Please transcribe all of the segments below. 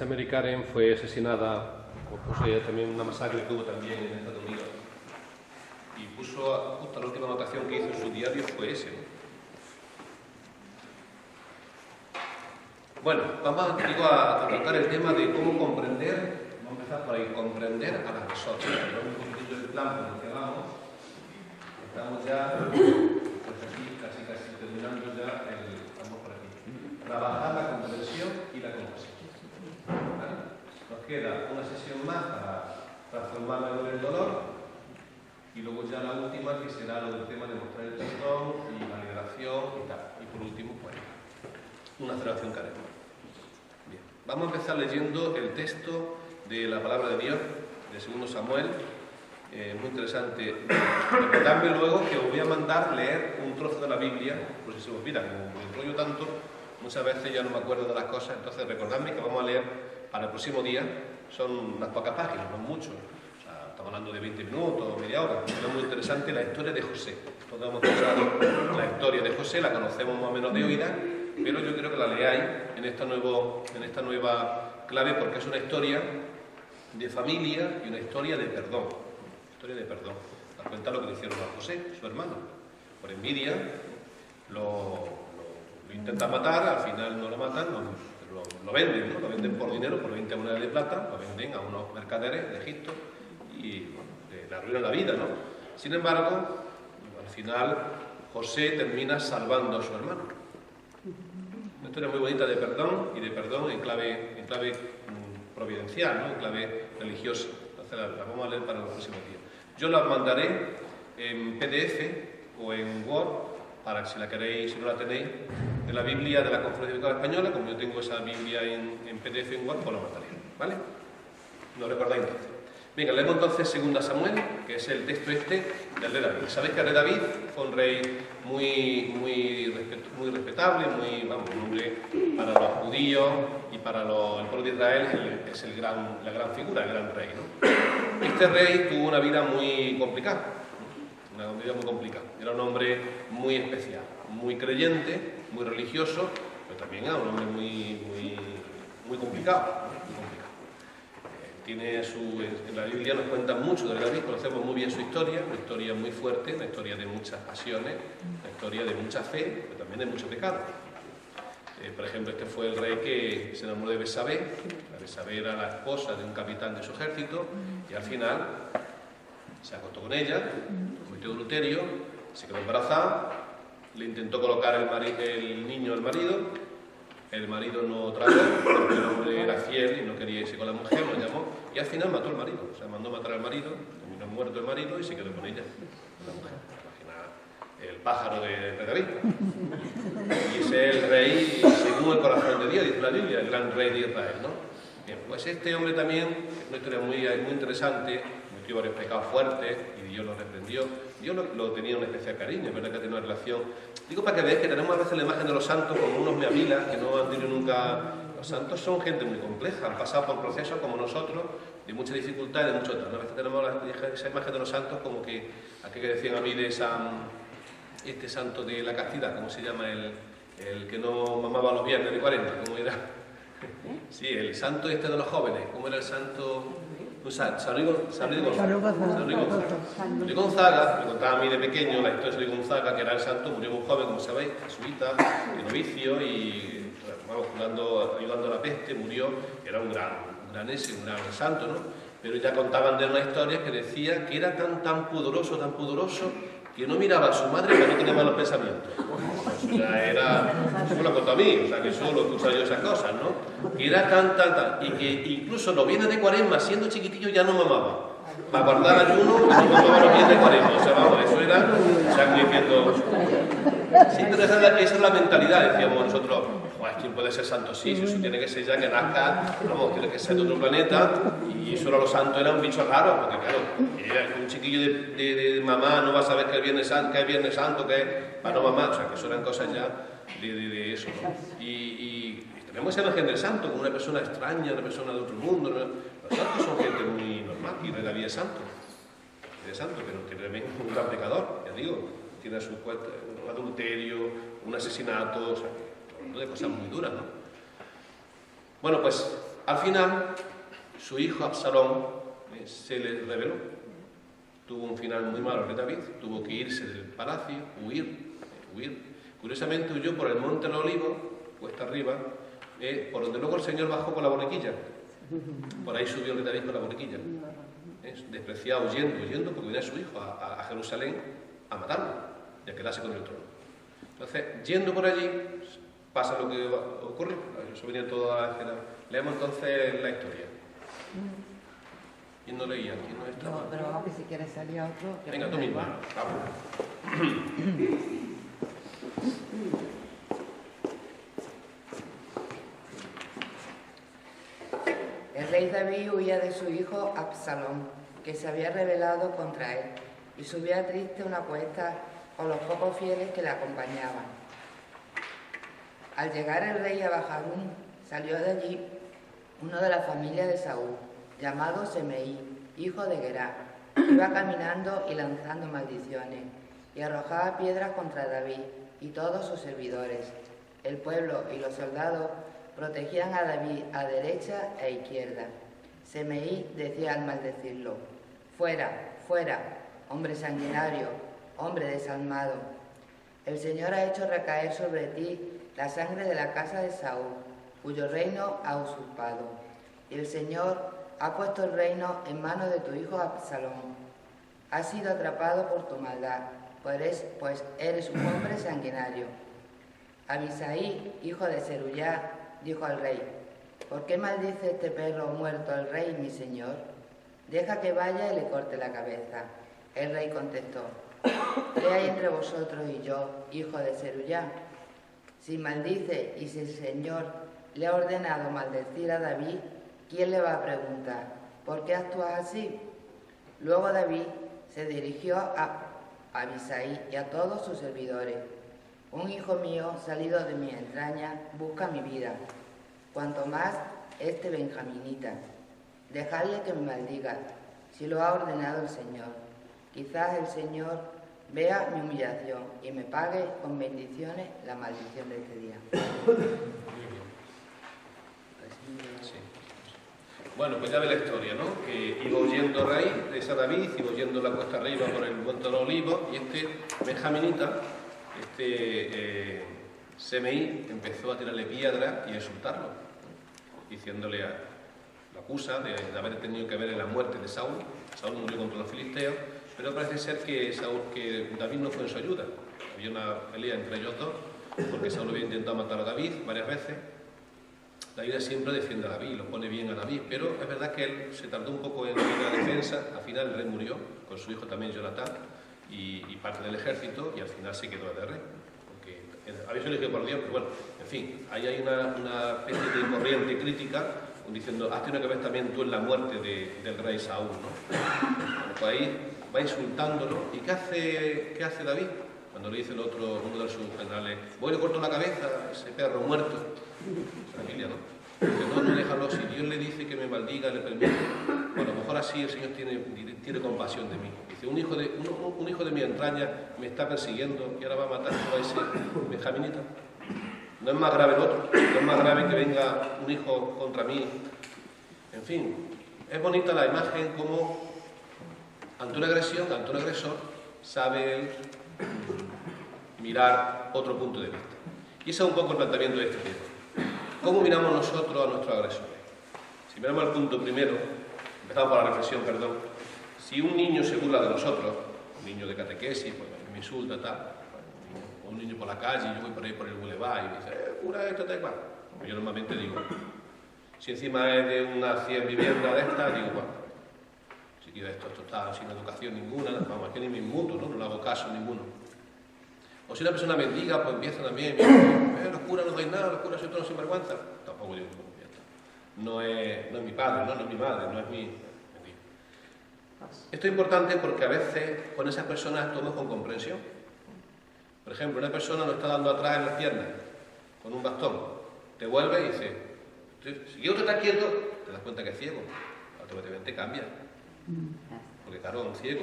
Esa Mary Karen fue asesinada, también una masacre que hubo también en Estados Unidos. Y puso, justo la última anotación que hizo en su diario fue ese, ¿no? Bueno, vamos a tratar el tema de cómo comprender, vamos a empezar por ahí, comprender a las personas. Un poquito del plan por el que vamos. Estamos ya, pues aquí, casi terminando ya, estamos por aquí. Trabajar la comprensión y la compasión. ¿Vale? Nos queda una sesión más para transformarla en el dolor. Y luego ya la última, que será lo del tema de mostrar el perdón y la liberación y tal. Y por último, pues, una celebración que haremos. Bien. Vamos a empezar leyendo el texto de la palabra de Dios, de 2 Samuel. Muy interesante. Recordadme luego que os voy a mandar leer un trozo de la Biblia, por si se os olvida, como me enrollo tanto, muchas veces ya no me acuerdo de las cosas, entonces recordadme que vamos a leer para el próximo día, son unas pocas páginas, no mucho. Estamos hablando de 20 minutos, media hora. Es muy interesante la historia de José. Todos hemos escuchado la historia de José, la conocemos más o menos de oídas, pero yo quiero que la leáis en esta nueva clave, porque es una historia de familia y una historia de perdón. Historia de perdón. Dar cuenta lo que le hicieron a José, su hermano. Por envidia, lo intentan matar, al final no lo matan, lo venden, ¿no? Lo venden por dinero, por 20 monedas de plata, lo venden a unos mercaderes de Egipto y le arruinan la vida, ¿no? Sin embargo, al final José termina salvando a su hermano. Una historia muy bonita de perdón y de perdón en clave providencial, ¿no? En clave religiosa. Entonces la vamos a leer para los próximos días. Yo la mandaré en PDF o en Word para que si la queréis, si no la tenéis, de la Biblia de la Conferencia Episcopal Española, como yo tengo esa Biblia en PDF en Word, pues la mandaré, ¿vale? ¿No recordáis entonces? Venga, leemos entonces 2 Samuel, que es el texto del rey David. Sabéis que el rey David fue un rey muy respetable, un hombre para los judíos y para el pueblo de Israel es la gran figura, el gran rey, ¿no? Este rey tuvo una vida muy complicada, Era un hombre muy especial, muy creyente, muy religioso, pero también era un hombre muy complicado. En la Biblia nos cuentan mucho de David, conocemos muy bien su historia, una historia muy fuerte, una historia de muchas pasiones, una historia de mucha fe, pero también de mucho pecado. Por ejemplo, este fue el rey que se enamoró de Betsabé. Betsabé era la esposa de un capitán de su ejército y al final se acostó con ella, cometió adulterio, se quedó embarazada, le intentó colocar el niño al marido. El marido no tragó, porque el hombre era fiel y no quería irse con la mujer, lo llamó, y al final mató al marido. O sea, mandó matar al marido, terminó muerto el marido y se quedó con ella, con la mujer. Imagina el pájaro de David. Y ese es el rey según el corazón de Dios, dice la Biblia, el gran rey de Israel, ¿no? Bien, pues este hombre también, es una historia muy interesante, cometió varios pecados fuertes y Dios lo reprendió. Dios lo tenía un especial cariño, es verdad que tenía una relación. Digo para que veáis que tenemos a veces la imagen de los santos como unos meavilas que no han tenido nunca. Los santos son gente muy compleja, han pasado por procesos como nosotros, de mucha dificultad y de mucho tal. A veces tenemos esa imagen de los santos como que, aquel que decían a mí de este santo de la castidad, ¿cómo se llama? El que no mamaba los viernes de 40, ¿cómo era? Sí, el santo este de los jóvenes, ¿cómo era el santo? San Luis Gonzaga, me contaba a mí de pequeño la historia de San Luis Gonzaga, que era el santo, murió muy joven, como sabéis, jesuita, de novicio, y ayudando a la peste, murió, era un gran santo, ¿no? Pero ya contaban de una historia que decía que era tan pudoroso, que no miraba a su madre para no tener malos pensamientos. O sea, eso me lo contó a mí, o sea, que solo escucho yo esas cosas, ¿no? Que era tan, y que incluso los viernes de Cuaresma, siendo chiquitillo, ya no mamaba. Para guardar ayuno, no mamaba los viernes de Cuaresma. O sea, vamos, eso era, o sea, diciendo... Sí, pero esa es la mentalidad, decíamos nosotros. ¿Quién puede ser santo? Sí, eso tiene que ser ya que nazca, vamos, tiene que ser de otro planeta, y solo los santos eran un bicho raro, porque claro, un chiquillo de mamá no va a saber que es Viernes Santo, que es para no mamar, o sea, que eso eran cosas ya de eso, ¿no? Y tenemos esa imagen del santo como una persona extraña, una persona de otro mundo, ¿no? Los santos son gente muy normal, y la vida es santo, pero tiene también un gran pecador, ya digo, tiene a su cuenta un adulterio, un asesinato, o sea, de cosas muy duras, ¿no? Bueno, pues Al final, su hijo Absalón se le rebeló. Tuvo un final muy malo de David, tuvo que irse del palacio, huir. Curiosamente huyó por el monte de los Olivos, cuesta arriba, por donde luego el Señor bajó con la borriquilla. Por ahí subió el rey David con la borriquilla. Despreciado, huyendo, porque venía su hijo a Jerusalén a matarlo y a quedarse con el trono. Entonces, yendo por allí, pasa lo que ocurre. Eso venía todo a la escena. Leemos entonces la historia. ¿Quién no leía? ¿Quién no estaba? No, pero vamos, que si quieres salir a otro... Venga, tú mismo. Vamos. El rey David huía de su hijo Absalón, que se había rebelado contra él, y subía triste una cuesta con los pocos fieles que le acompañaban. Al llegar el rey a Baharún, salió de allí uno de la familia de Saúl, llamado Semeí, hijo de Gerá. Iba caminando y lanzando maldiciones, y arrojaba piedras contra David y todos sus servidores. El pueblo y los soldados protegían a David a derecha e izquierda. Semeí decía al maldecirlo: «Fuera, fuera, hombre sanguinario, hombre desalmado. El Señor ha hecho recaer sobre ti la sangre de la casa de Saúl, cuyo reino ha usurpado. Y el Señor ha puesto el reino en manos de tu hijo Absalón. Has sido atrapado por tu maldad, pues eres un hombre sanguinario». Abisaí, hijo de Zeruyá, dijo al rey: «¿Por qué maldice este perro muerto al rey, mi señor? Deja que vaya y le corte la cabeza». El rey contestó: «¿Qué hay entre vosotros y yo, hijo de Zeruyá? Si maldice y si el Señor le ha ordenado maldecir a David, ¿quién le va a preguntar: ¿por qué actúas así?». Luego David se dirigió a Abisaí y a todos sus servidores: «Un hijo mío salido de mi entraña busca mi vida, cuanto más este benjaminita. Dejadle que me maldiga, si lo ha ordenado el Señor. Quizás el Señor vea mi humillación y me pague con bendiciones la maldición de este día». Sí. Bueno, pues ya ve la historia, ¿no? Que iba huyendo rey, esa David, iba huyendo la cuesta arriba por el monte de los Olivos, y este benjaminita, Semeí, empezó a tirarle piedras y a insultarlo, diciéndole, lo acusa de haber tenido que ver en la muerte de Saúl. Saúl murió contra los filisteos, pero parece ser que David no fue en su ayuda. Había una pelea entre ellos dos, porque Saúl había intentado matar a David varias veces. David siempre defiende a David, lo pone bien a David, pero es verdad que él se tardó un poco en la defensa. Al final el rey murió, con su hijo también Jonatán, y parte del ejército, y al final se quedó de rey, porque había sido elegido por Dios, pero bueno, en fin, ahí hay una especie de corriente crítica diciendo: has tenido que ver también tú en la muerte del rey Saúl, ¿no? Bueno, pues ahí va insultándolo. ¿Y qué hace David? Cuando le dice uno de sus generales: voy y le corto la cabeza a ese perro muerto. Familia, ¿no? Dice: no, déjalo, si Dios le dice que me maldiga, le permite. Bueno, a lo mejor así el Señor tiene compasión de mí. Dice: un hijo de mi entraña me está persiguiendo y ahora va a matar a ese benjaminita. No es más grave el otro, no es más grave que venga un hijo contra mí. En fin, es bonita la imagen como ante una agresión, ante un agresor, sabe él mirar otro punto de vista. Y ese es un poco el planteamiento de este tema. ¿Cómo miramos nosotros a nuestros agresores? Si miramos el punto primero, empezamos por la reflexión, perdón. Si un niño se burla de nosotros, un niño de catequesis, pues me insulta, tal, o un niño por la calle, yo voy por ahí por el boulevard y me dice: cura esto, tal cual. Pues yo normalmente digo, si encima es de una 100 viviendas de estas, digo, bueno, si quiero esto está sin educación ninguna, vamos, es que ni me inmuto, ¿no? No le hago caso a ninguno. O si una persona mendiga, pues empieza también, los curas no dais nada, los curas son todos sinvergüenza. Tampoco digo, no es mi padre, no es mi madre, no es mi... Esto es importante porque a veces con esas personas actuamos con comprensión. Por ejemplo, una persona nos está dando atrás en las piernas con un bastón, te vuelve y dice: si yo te está quieto, te das cuenta que es ciego, automáticamente cambia, porque claro, es un ciego.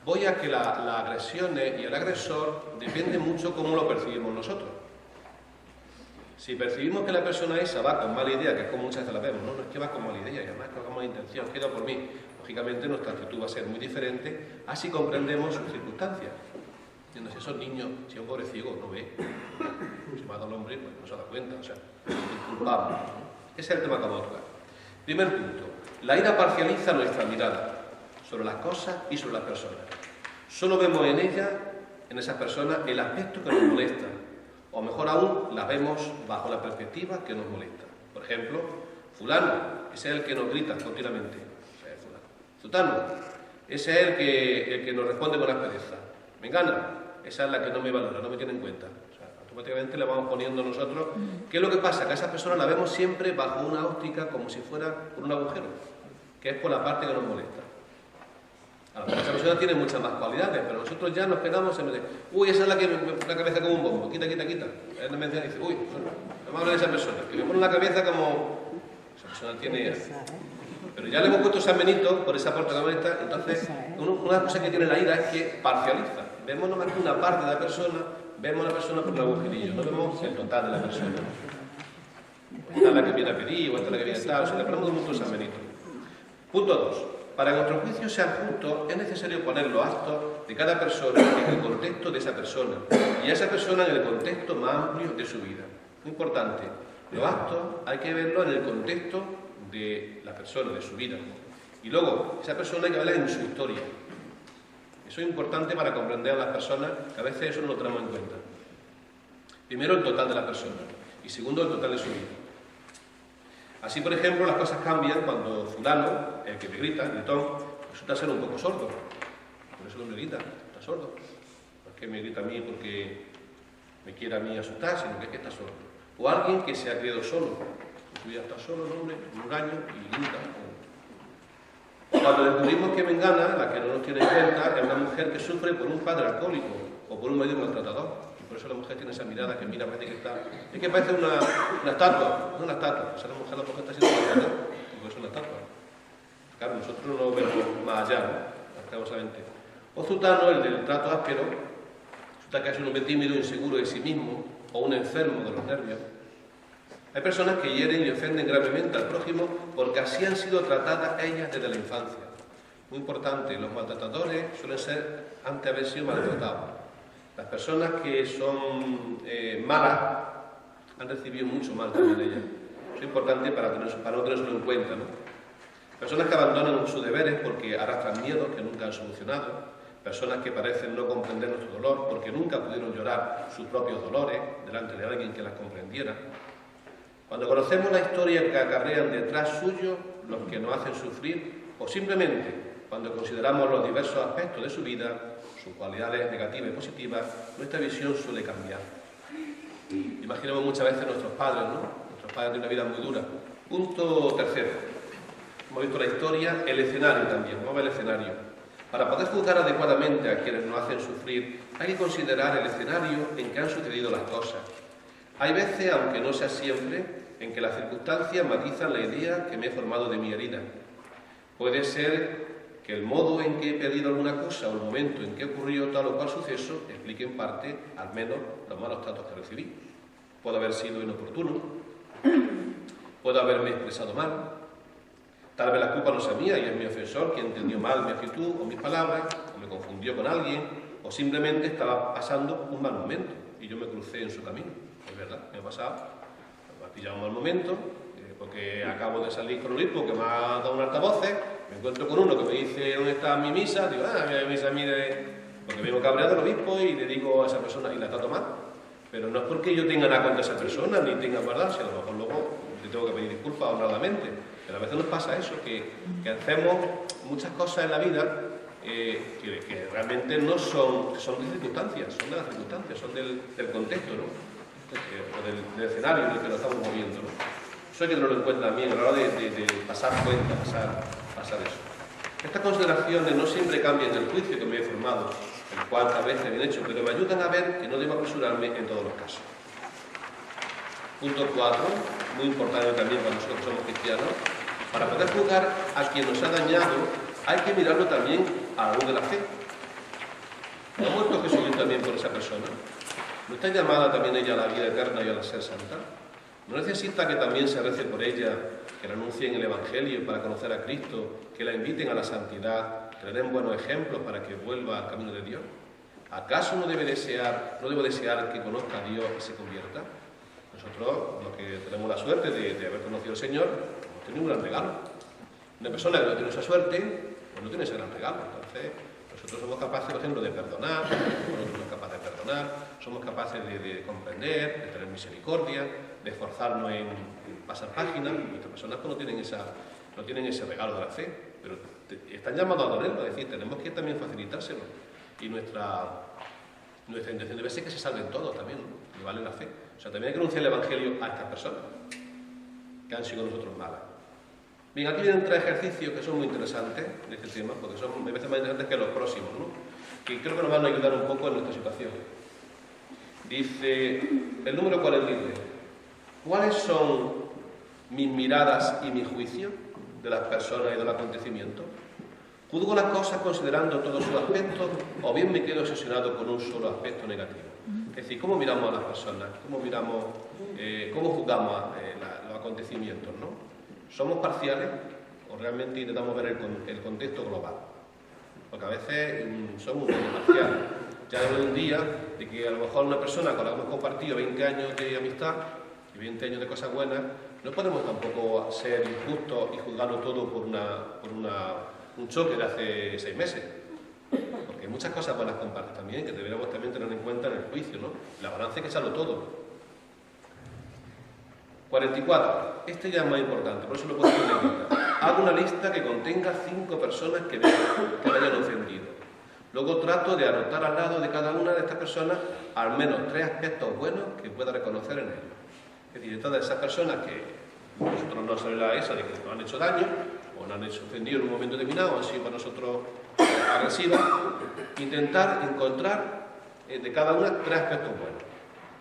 Voy a que las agresiones y el agresor depende mucho cómo lo percibimos nosotros. Si percibimos que la persona esa va con mala idea, que es como muchas veces la vemos, no es que va con mala idea, y además que va con mala intención, queda por mí, lógicamente nuestra actitud va a ser muy diferente, así comprendemos sus circunstancias. Entiendo, si esos niños, si es un pobre ciego, no ve, si mata al hombre, pues no se da cuenta, o sea, es culpable, ¿no? Ese es el tema que vamos a tocar. Primer punto, la ira parcializa nuestra mirada sobre las cosas y sobre las personas. Solo vemos en ellas, en esas personas, el aspecto que nos molesta, o mejor aún, las vemos bajo la perspectiva que nos molesta. Por ejemplo, fulano, ese es el que nos grita continuamente, ese es fulano. Zutano, ese es el que nos responde con aspereza. Mengana, esa es la que no me valora, no me tiene en cuenta. O sea, automáticamente le vamos poniendo nosotros. ¿Qué es lo que pasa? Que a esa persona la vemos siempre bajo una óptica como si fuera por un agujero, que es por la parte que nos molesta. Esa persona tiene muchas más cualidades, pero nosotros ya nos quedamos en vez de, uy, esa es la que me pone la cabeza como un bombo, quita. Él me menciona y dice, uy, no me habla de esa persona, que me pone la cabeza como... Esa persona tiene... Pero ya le hemos puesto San Benito por esa parte que molesta, entonces una cosa que tiene la ira es que parcializa. Vemos nomás que una parte de la persona, vemos a la persona por un agujerillo, no vemos el total de la persona. Esta es la que viene a pedir, o esta es la que viene a tal, o sea, le ponemos mucho San Benito. Punto 2. Para que nuestros juicios sean justos, es necesario poner los actos de cada persona en el contexto de esa persona y a esa persona en el contexto más amplio de su vida. Muy importante, los actos hay que verlos en el contexto de la persona, de su vida. Y luego, esa persona hay que verla en su historia. Eso es importante para comprender a las personas, que a veces eso no lo tenemos en cuenta. Primero, el total de la persona y segundo, el total de su vida. Así, por ejemplo, las cosas cambian cuando fulano, el que me grita, el gritón, resulta ser un poco sordo. Por eso no me grita, está sordo. No es que me grita a mí porque me quiera a mí asustar, sino que es que está sordo. O alguien que se ha criado solo. Su vida está solo, el hombre, un año y grita. Cuando descubrimos que Mengana, la que no nos tiene en cuenta, es una mujer que sufre por un padre alcohólico o por un marido maltratador. Por eso la mujer tiene esa mirada que mira, parece que está... Es que parece una estatua, no una estatua. O sea, la mujer la mujer está siendo maltratada, porque es una estatua. Claro, nosotros no lo vemos más allá, ¿no? Solamente. O Zutano, el del trato áspero, resulta que es un hombre tímido, inseguro de sí mismo, o un enfermo de los nervios. Hay personas que hieren y ofenden gravemente al prójimo porque así han sido tratadas ellas desde la infancia. Muy importante, los maltratadores suelen ser antes de haber sido maltratados. Las personas que son malas han recibido mucho mal también ellas. Eso es importante para no tenerlo en cuenta, ¿no? Personas que abandonan sus deberes porque arrastran miedos que nunca han solucionado. Personas que parecen no comprender nuestro dolor porque nunca pudieron llorar sus propios dolores delante de alguien que las comprendiera. Cuando conocemos la historia que acarrean detrás suyo los que nos hacen sufrir, o simplemente cuando consideramos los diversos aspectos de su vida, sus cualidades negativas y positivas, nuestra visión suele cambiar. Imaginemos muchas veces nuestros padres, ¿no? Nuestros padres tienen una vida muy dura. Punto tercero. Hemos visto la historia, el escenario también. Vamos a ver el escenario. Para poder juzgar adecuadamente a quienes nos hacen sufrir, hay que considerar el escenario en que han sucedido las cosas. Hay veces, aunque no sea siempre, en que las circunstancias matizan la idea que me he formado de mi herida. Puede ser que el modo en que he pedido alguna cosa o el momento en que ocurrió tal o cual suceso explique en parte, al menos, los malos tratos que recibí. Puedo haber sido inoportuno, puedo haberme expresado mal, tal vez la culpa no sea mía y es mi ofensor quien entendió mal mi actitud o mis palabras, o me confundió con alguien, o simplemente estaba pasando un mal momento y yo me crucé en su camino. Es verdad, me ha pasado, me ha pillado un mal momento, porque acabo de salir con un obispo que me ha dado un altavoces, me encuentro con uno que me dice dónde está mi misa, digo, mi misa, mire, porque vengo cabreado del obispo y le digo a esa persona y la trato mal. Pero no es porque yo tenga nada contra esa persona, ni tenga maldad, si a lo mejor luego le tengo que pedir disculpas honradamente. Pero a veces nos pasa eso, que hacemos muchas cosas en la vida que realmente no son de circunstancias, son de las circunstancias, son del contexto, ¿no? O del escenario en el que nos estamos moviendo, ¿no? Eso hay que tenerlo en cuenta también a la hora de pasar cuenta, pasar eso. Estas consideraciones no siempre cambian el juicio que me he formado, el cual tal vez bien hecho, pero me ayudan a ver que no debo apresurarme en todos los casos. Punto 4, muy importante también para nosotros que somos cristianos, para poder juzgar a quien nos ha dañado, hay que mirarlo también a la luz de la fe. ¿No ha muerto Jesucristo también por esa persona? ¿No está llamada también ella a la vida eterna y a la ser santa? No necesita que también se rece por ella, que le anuncien el Evangelio para conocer a Cristo, que la inviten a la santidad, que le den buenos ejemplos para que vuelva al camino de Dios. ¿Acaso no debo desear que conozca a Dios y se convierta? Nosotros, los que tenemos la suerte de haber conocido al Señor, hemos tenido un gran regalo. Una persona que no tiene esa suerte, pues no tiene ese gran regalo. Entonces, nosotros somos capaces, por ejemplo, de perdonar, somos capaces de perdonar, somos capaces de comprender, de tener misericordia, de esforzarnos en pasar páginas. Nuestras personas pues, no tienen ese regalo de la fe, pero están llamados a tenerlo, es decir, tenemos que también facilitárselo. Y nuestra intención debe ser que se salven todos también, ¿no? Que vale la fe. O sea, también hay que anunciar el Evangelio a estas personas que han sido nosotros malas. Bien, aquí vienen 3 ejercicios que son muy interesantes de este tema, porque son a veces más interesantes que los próximos, ¿no? Que creo que nos van a ayudar un poco en nuestra situación. Dice el número 43. ¿Cuáles son mis miradas y mi juicio de las personas y del acontecimiento? ¿Juzgo las cosas considerando todos sus aspectos o bien me quedo obsesionado con un solo aspecto negativo? Es decir, ¿cómo miramos a las personas? ¿Cómo juzgamos los acontecimientos, ¿no? ¿Somos parciales o realmente intentamos ver el contexto global? Porque a veces somos un poco parciales. Ya hablo un día de que a lo mejor una persona con la que hemos compartido 20 años de amistad y 20 años de cosas buenas, no podemos tampoco ser injustos y juzgarlo todo por un choque de hace 6 meses. Porque hay muchas cosas buenas compartir también, que deberíamos también tener en cuenta en el juicio, ¿no? La balanza hay que echarlo todo. 44. Este ya es más importante, por eso lo puedo tener en cuenta. Hago una lista que contenga 5 personas que me hayan ofendido. Luego trato de anotar al lado de cada una de estas personas al menos 3 aspectos buenos que pueda reconocer en ellos. Es decir, de todas esas personas que nosotros no sabemos la esa de que nos han hecho daño o nos han hecho ofendido en un momento determinado, o han sido para nosotros agresivas, intentar encontrar de cada una 3 aspectos buenos.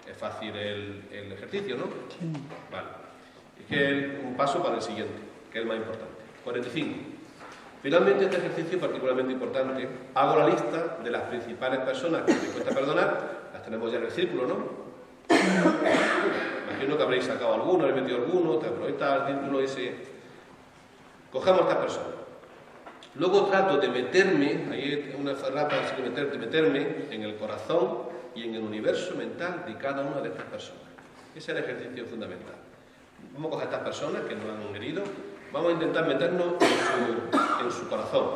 Es fácil el ejercicio, ¿no? Sí. Vale. Es que es un paso para el siguiente, que es el más importante. 45. Finalmente, este ejercicio es particularmente importante. Hago la lista de las principales personas que me cuesta perdonar. Las tenemos ya en el círculo, ¿no? Imagino que habréis sacado alguno, habréis metido alguno, te aprovechas el círculo ese. Cogemos a estas personas. Luego trato de meterme, ahí una rata de meterme en el corazón y en el universo mental de cada una de estas personas. Ese es el ejercicio fundamental. Vamos a coger a estas personas que nos han herido, vamos a intentar meternos en su corazón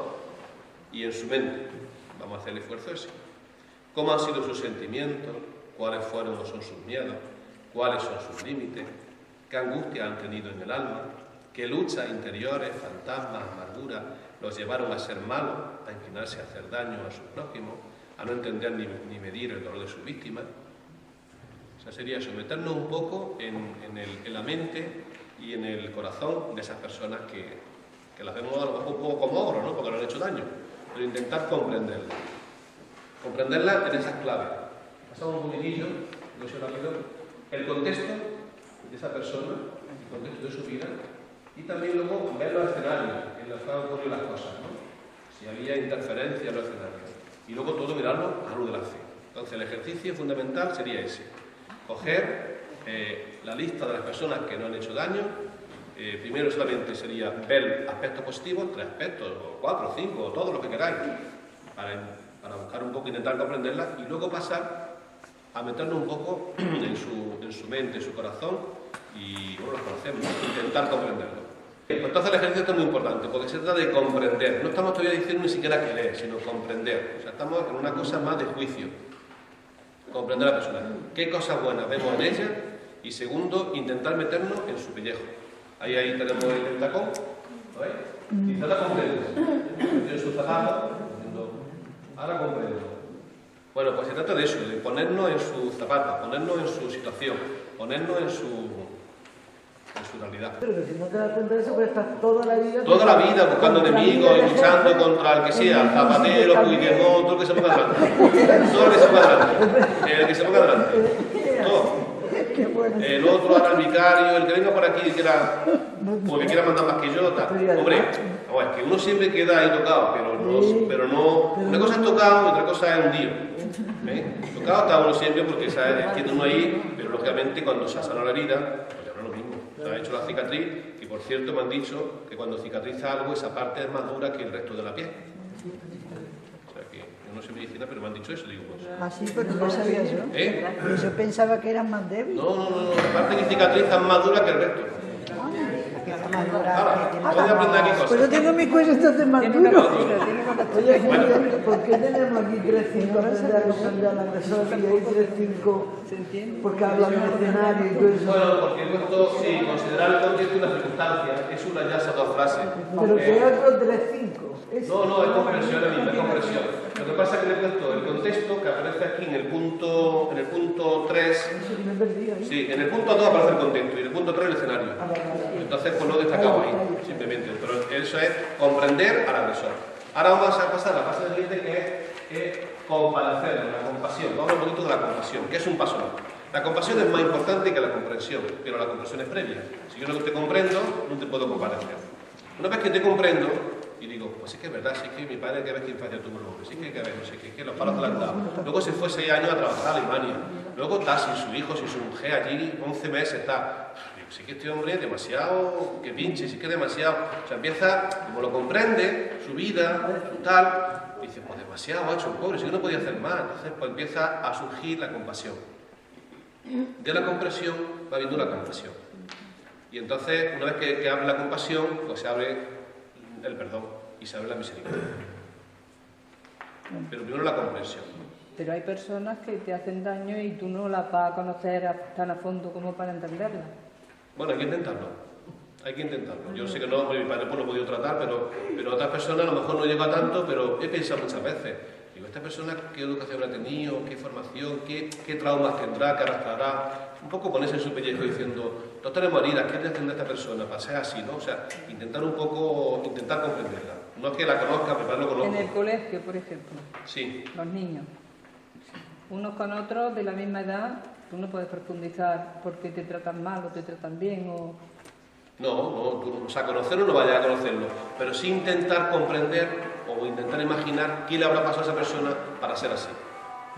y en su mente. Vamos a hacer el esfuerzo ese. ¿Cómo han sido sus sentimientos? ¿Cuáles fueron o son sus miedos? ¿Cuáles son sus límites? ¿Qué angustia han tenido en el alma? ¿Qué luchas interiores, fantasmas, amarguras los llevaron a ser malos, a inclinarse a hacer daño a sus prójimos, a no entender ni medir el dolor de sus víctimas? O sea, sería eso, meternos un poco en la mente y en el corazón de esas personas que las vemos a lo mejor un poco como ogros, ¿no? Porque nos han hecho daño, pero intentar comprenderlas. Comprenderlas en esas claves. Pasamos un poquitillo, no sé rápido, el contexto de esa persona, el contexto de su vida, y también luego ver los escenarios en los que han ocurrido las cosas, ¿no? Si había interferencia en los escenarios. Y luego todo mirarlo a luz de la fe. Entonces el ejercicio fundamental sería ese. Coger la lista de las personas que no han hecho daño. Primero solamente sería ver aspectos positivos, 3 aspectos, o 4, o 5, o todos los que queráis, para buscar un poco, intentar comprenderlas, y luego pasar a meternos un poco en su mente, en su corazón, y bueno, los conocemos, intentar comprenderlo. Entonces el ejercicio está muy importante, porque se trata de comprender. No estamos todavía diciendo ni siquiera querer, sino comprender. O sea, estamos en una cosa más de juicio. Comprender a la persona. ¿Qué cosas buenas vemos en ella? Y segundo, intentar meternos en su pellejo. Ahí tenemos el tacón, ¿lo veis? Quizás la comprendo. En su zapato, ahora comprendo. Bueno, pues se trata de eso, de ponernos en su zapato, ponernos en su situación, ponernos en su realidad. Pero que si no te das cuenta de eso, pues estás toda la vida... Toda la vida buscando enemigos y luchando contra el que sea, Zapatero, Puigdemont, todo el que se ponga delante. Todo el que se ponga delante. El que se ponga delante. Todo. Qué bueno. el otro ahora el vicario, el que venga por aquí y quiera, porque quiera mandar más que yo, tal. Hombre, no, es que uno siempre queda ahí tocado, pero no, una cosa es tocado y otra cosa es hundido. Tocado está uno siempre porque sabe, tiene uno ahí, pero lógicamente cuando se ha sanado la herida, pues ya no es lo mismo. Ha hecho la cicatriz, y por cierto me han dicho que cuando cicatriza algo, esa parte es más dura que el resto de la piel. O sea que yo no soy medicina, pero me han dicho eso, digo, pues. Así, pero no sabía yo. Yo pensaba que eran más débiles. No, la parte que cicatriza es más dura que el resto. Que está más dura. Ahora, voy a aprender aquí cosas. Pues yo tengo mi cuello entonces más Oye, Julio, ¿por qué tenemos aquí 3-5 antes de acostumbrarle al agresor y hay 3-5? ¿Se entiende? Porque hablan de escenario y todo eso. Bueno, porque esto, sí, considerar el contexto y las circunstancias, es una ya esas dos frases. Pero que hay otro 3-5. No, es comprensión, es comprensión. Lo que pasa es que le cuento el contexto que aparece aquí en el punto 3. Me he perdido ahí. Sí, en el punto 2 aparece el contexto y en el punto 3 el escenario. Entonces, pues lo he destacado ahí, simplemente. Pero eso es comprender al agresor. Ahora vamos a pasar a la fase siguiente, que es compadecer, la compasión. Vamos a hablar un poquito de la compasión, que es un paso más. La compasión es más importante que la comprensión, pero la comprensión es previa. Si yo no te comprendo, no te puedo compadecer. Una vez que te comprendo, y digo, pues sí que es verdad, sí que mi padre que ves que infancia tuvo luego, sí que ves, no sé qué, que los palos que le han dado. Luego se fue 6 años a trabajar a Alemania. Luego está sin su hijo, sin su mujer allí, 11 meses está. Digo, sí que este hombre es demasiado, que pinche, sí que es demasiado. O sea, empieza, como lo comprende, su vida, su tal, dice, pues demasiado, ha hecho un pobre, sí que no podía hacer más. Entonces, pues empieza a surgir la compasión. De la comprensión va viendo la compasión. Y entonces, una vez que abre la compasión, pues se abre el perdón y se abre la misericordia. Pero primero la comprensión. Pero hay personas que te hacen daño y tú no las vas a conocer tan a fondo como para entenderlas. Bueno, hay que intentarlo. Hay que intentarlo. Yo sé que no, mi padre pues lo he podido tratar, pero otras personas a lo mejor no llega tanto, pero he pensado muchas veces. Digo, esta persona, ¿qué educación habrá tenido? ¿Qué formación? ¿Qué traumas tendrá? ¿Qué arrastrará? Un poco ponerse en su pellejo diciendo, no tenemos heridas, ¿qué le hacen a esta persona? Para ser así, ¿no? O sea, intentar comprenderla. No es que la conozca, pero lo conozco. En el colegio, por ejemplo, Sí. los niños, unos con otros de la misma edad, tú no puedes profundizar por qué te tratan mal o te tratan bien o... No, tú, o sea, conocerlo no vayas a conocerlo, pero sí intentar comprender o intentar imaginar qué le habrá pasado a esa persona para ser así.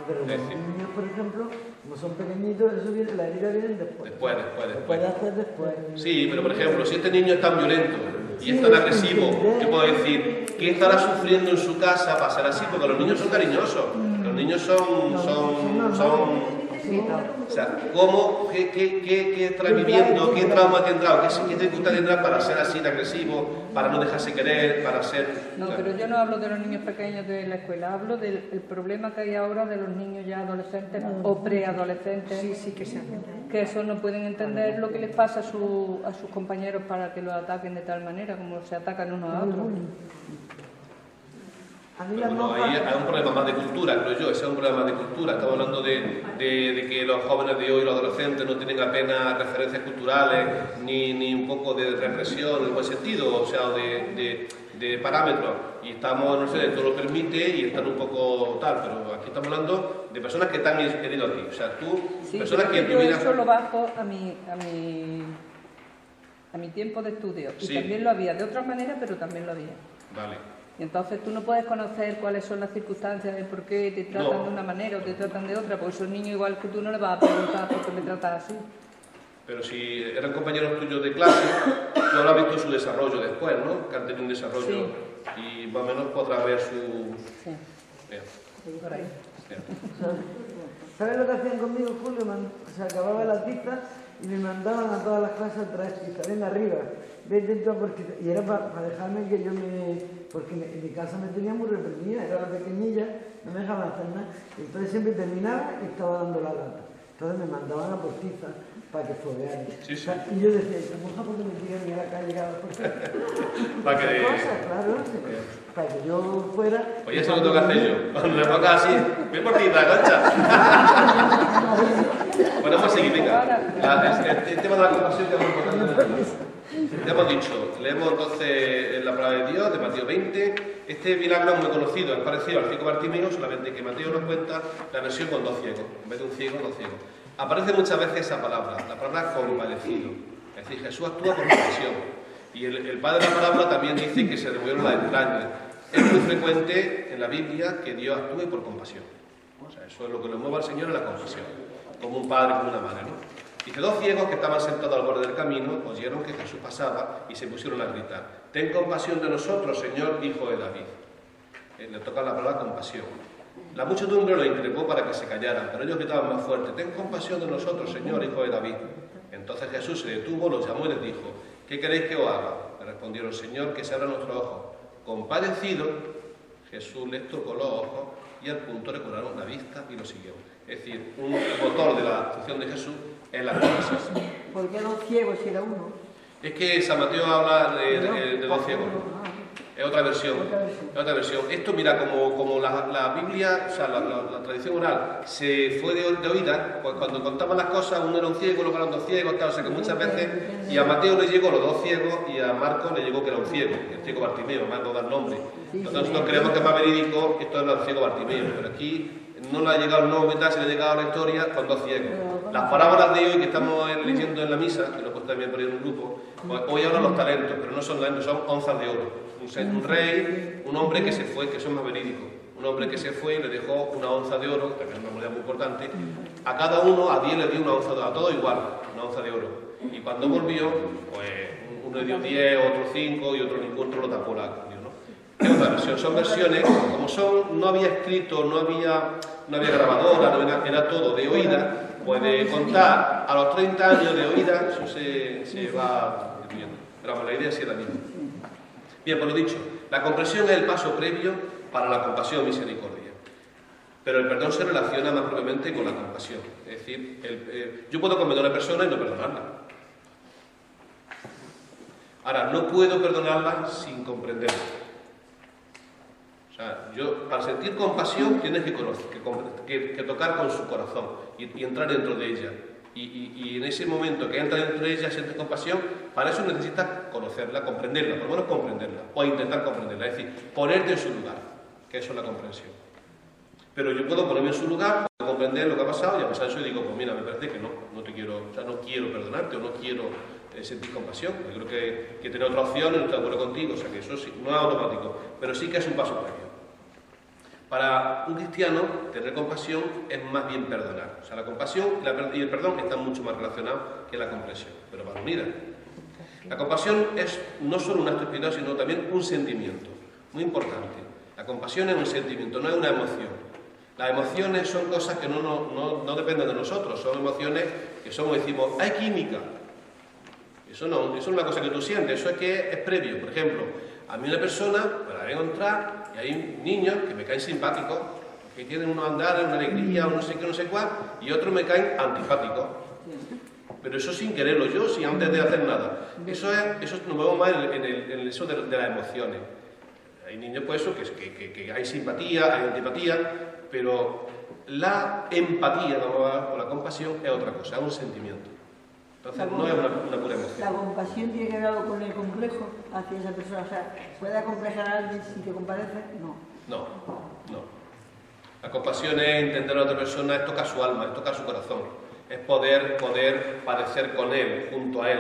Pero los niños, por ejemplo, como son pequeñitos, eso viene, la herida viene después. Después. Se puede hacer después. Sí, pero por ejemplo, si este niño es tan violento y es tan agresivo, yo puedo decir, ¿qué estará sufriendo en su casa para ser así? Porque los niños son cariñosos, los niños son o sea, ¿cómo, qué estará viviendo, qué trauma tendrá, qué dificultad tendrá para ser así de agresivo, para no dejarse querer, para ser... No, claro. pero yo no hablo de los niños pequeños de la escuela, hablo del problema que hay ahora de los niños ya adolescentes o preadolescentes, que eso no pueden entender lo que les pasa a sus compañeros para que los ataquen de tal manera como se atacan unos a otros. No, ahí hay un problema más de cultura, creo yo, ese es un problema más de cultura. Estamos hablando de que los jóvenes de hoy, los adolescentes, no tienen apenas referencias culturales, ni un poco de represión en el buen sentido, o sea, de parámetros. Y estamos, no sé, todo lo permite y están un poco tal, pero aquí estamos hablando de personas que están heridas aquí. O sea, tú, Sí, personas que en tu yo vida... eso lo bajo a mi tiempo de estudio. Y Sí. también lo había de otra manera, pero también lo había. Vale. Y entonces tú no puedes conocer cuáles son las circunstancias de por qué te tratan No. de una manera o te tratan de otra, porque son niños igual que tú no le vas a preguntar por qué me tratas así. Pero si eran compañeros tuyos de clase, tú habrás visto su desarrollo después, ¿no? Que han tenido un desarrollo Sí. y más o menos podrás ver su... Sí, Bien, por ahí. bien. ¿Sabes lo que hacían conmigo, Julio? Se acababa la tiza y me mandaban a todas las clases a traer tiza. Ven arriba, ven dentro porque... Y era para dejarme que yo me... Porque en mi casa me tenía muy reprimida, era la pequeñilla, no me dejaban hacer nada. Entonces siempre terminaba y estaba dando la lata. Entonces me mandaban a por tiza para que fogueara. Sí, sí. O sea, y yo decía, ¿se moja porque me tiran en la calle cada por Para que... cosas, claro, sí. Para que yo fuera... Pues eso es lo que tengo que hacer yo. Cuando me ponga así, ven por tiza, concha. Bueno, vamos a seguir, venga. El tema de la compasión que es muy importante. Ya hemos dicho, leemos entonces en la palabra de Dios, de Mateo 20. Este milagro es muy conocido, es parecido al ciego Bartimeo, solamente que Mateo nos cuenta la versión con 2 ciegos. En vez de un ciego, 2 ciegos. Aparece muchas veces esa palabra, la palabra compadecido. Es decir, Jesús actúa por compasión. Y el padre de la parábola también dice que se removieron las entrañas. Es muy frecuente en la Biblia que Dios actúe por compasión. O sea, eso es lo que lo mueve al Señor, es la compasión. Como un padre, como una madre, ¿no? Dice, 2 ciegos que estaban sentados al borde del camino oyeron que Jesús pasaba y se pusieron a gritar: ten compasión de nosotros, Señor, hijo de David. Le toca la palabra compasión. La muchedumbre lo increpó para que se callaran, pero ellos gritaban más fuerte: ten compasión de nosotros, Señor, hijo de David. Entonces Jesús se detuvo, los llamó y les dijo: ¿qué queréis que os haga? Le respondieron: Señor, que se abran nuestros ojos. Compadecido, Jesús les tocó los ojos y al punto recuperaron la vista y lo siguieron. Es decir, un motor de la acción de Jesús es la compasión. ¿Por qué los ciegos si era uno? Es que San Mateo habla de 2 ciegos. Es otra versión. Es otra versión. Esto, mira, como la Biblia, o sea, la tradición oral se fue de oída, pues cuando contaban las cosas, uno era un ciego, luego eran 2 ciegos, claro, o sea que muchas veces, y a Mateo le llegó los 2 ciegos y a Marcos le llegó que era un ciego, el ciego Bartimeo, Marcos da el nombre. Entonces nosotros creemos que es más verídico que esto es el ciego Bartimeo, pero aquí no le ha llegado el nombre, se le ha llegado la historia con 2 ciegos. Las parábolas de hoy que estamos leyendo en la misa, que lo he puesto también por ahí en un grupo, pues hoy hablan los talentos, pero no son talentos, son onzas de oro. Un rey, un hombre que se fue, que son más verídicos, un hombre que se fue y le dejó una onza de oro, que es una moneda muy importante, a cada uno, a 10 le dio una onza de oro, a todo igual, una onza de oro. Y cuando volvió, pues uno le dio 10, otro 5 y otro ninguno lo tapó la cruz, ¿no? Es otra versión, son versiones, como son, no había escrito, no había grabadora, era todo de oída, pues de contar a los 30 años de oída, eso se va viendo. Pero la idea sí es la misma. Bien, por lo dicho, la comprensión es el paso previo para la compasión y misericordia. Pero el perdón se relaciona más propiamente con la compasión. Es decir, yo puedo comprender a una persona y no perdonarla. Ahora, no puedo perdonarla sin comprenderla. O sea, para sentir compasión tienes que tocar con su corazón y entrar dentro de ella. Y en ese momento que entra dentro de ella, sientes compasión, para eso necesitas conocerla, comprenderla, por lo menos comprenderla, o intentar comprenderla, es decir, ponerte en su lugar, que eso es la comprensión. Pero yo puedo ponerme en su lugar, puedo comprender lo que ha pasado, y a pesar de eso yo digo, pues mira, me parece que no te quiero, o sea, no quiero perdonarte, o no quiero sentir compasión. Yo creo que tener otra opción, no estoy de acuerdo contigo, o sea que eso sí, no es automático, pero sí que es un paso previo. Para un cristiano, tener compasión es más bien perdonar. O sea, la compasión y el perdón están mucho más relacionados que la comprensión, pero van unidas. La compasión es no solo un acto espiritual, sino también un sentimiento, muy importante. La compasión es un sentimiento, no es una emoción. Las emociones son cosas que no dependen de nosotros, son emociones que somos, decimos, hay química. Eso no es una cosa que tú sientes, eso es que es previo. Por ejemplo, a mí una persona, me la veo entrar y hay niños que me caen simpáticos, que tienen unos andares, una alegría, o no sé qué, no sé cuál, y otros me caen antipáticos. Pero eso sin quererlo yo, sin antes de hacer nada. Eso nos vemos más en eso de las emociones. Hay niños, pues eso, que hay simpatía, hay antipatía, pero la empatía o la compasión es otra cosa, es un sentimiento. Entonces no es una pura emoción. ¿La compasión tiene que ver algo con el complejo hacia esa persona? O sea, ¿puede acomplejar a alguien si te compadece? No. No. La compasión es entender a la otra persona, es tocar su alma, es tocar su corazón, es poder padecer con él, junto a él,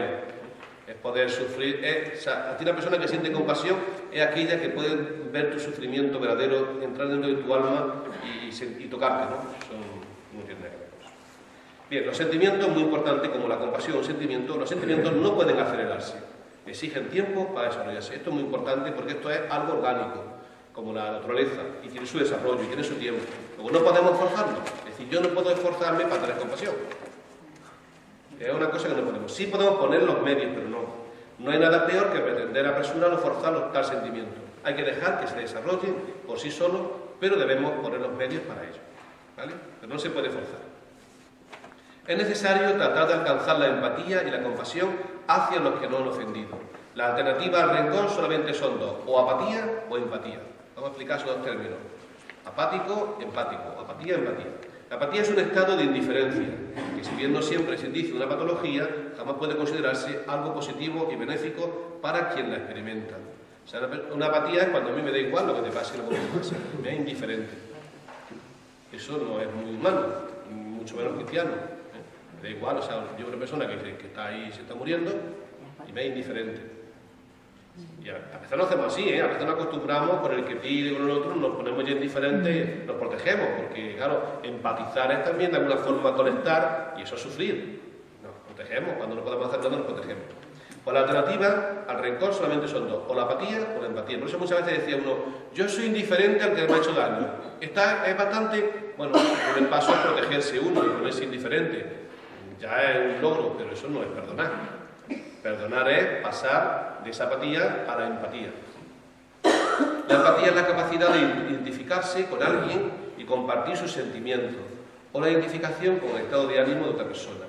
es poder sufrir. O sea, a ti la persona que siente compasión es aquella que puede ver tu sufrimiento verdadero, entrar dentro de tu alma y tocarte, ¿no? Eso no tiene nada que ver. Bien, los sentimientos, muy importantes, como la compasión, los sentimientos no pueden acelerarse, exigen tiempo para desarrollarse. Esto es muy importante porque esto es algo orgánico, como la naturaleza, y tiene su desarrollo, y tiene su tiempo. Luego no podemos forzarlo, es decir, yo no puedo esforzarme para tener compasión. Es una cosa que no podemos. Sí podemos poner los medios, pero no hay nada peor que pretender apresurar o forzar tal sentimiento. Hay que dejar que se desarrolle por sí solo, pero debemos poner los medios para ello, ¿vale? Pero no se puede forzar. Es necesario tratar de alcanzar la empatía y la compasión hacia los que no han ofendido. Las alternativas al rencor solamente son 2, o apatía o empatía. Vamos a explicar esos 2 términos. Apático, empático. Apatía, empatía. La apatía es un estado de indiferencia, que si bien no siempre se indicia una patología, jamás puede considerarse algo positivo y benéfico para quien la experimenta. O sea, una apatía es cuando a mí me da igual lo que te pase y lo que me pase. Me es indiferente. Eso no es muy humano, mucho menos cristiano. Me da igual, o sea, yo una persona que está ahí, se está muriendo, y me es indiferente. Y a veces lo hacemos así, a veces nos acostumbramos con el que pide, con el otro, nos ponemos ya indiferentes, nos protegemos, porque claro, empatizar es también de alguna forma conectar, y eso es sufrir. Nos protegemos, cuando no podemos hacer nada nos protegemos. Pues la alternativa al rencor solamente son dos, o la apatía o la empatía. Por eso muchas veces decía uno, yo soy indiferente al que me ha hecho daño. Es bastante, bueno, el primer paso es protegerse uno y ponerse indiferente. Ya es un logro, pero eso no es perdonar. Perdonar es pasar de esa apatía a la empatía. La empatía es la capacidad de identificarse con alguien y compartir sus sentimientos, o la identificación con el estado de ánimo de otra persona.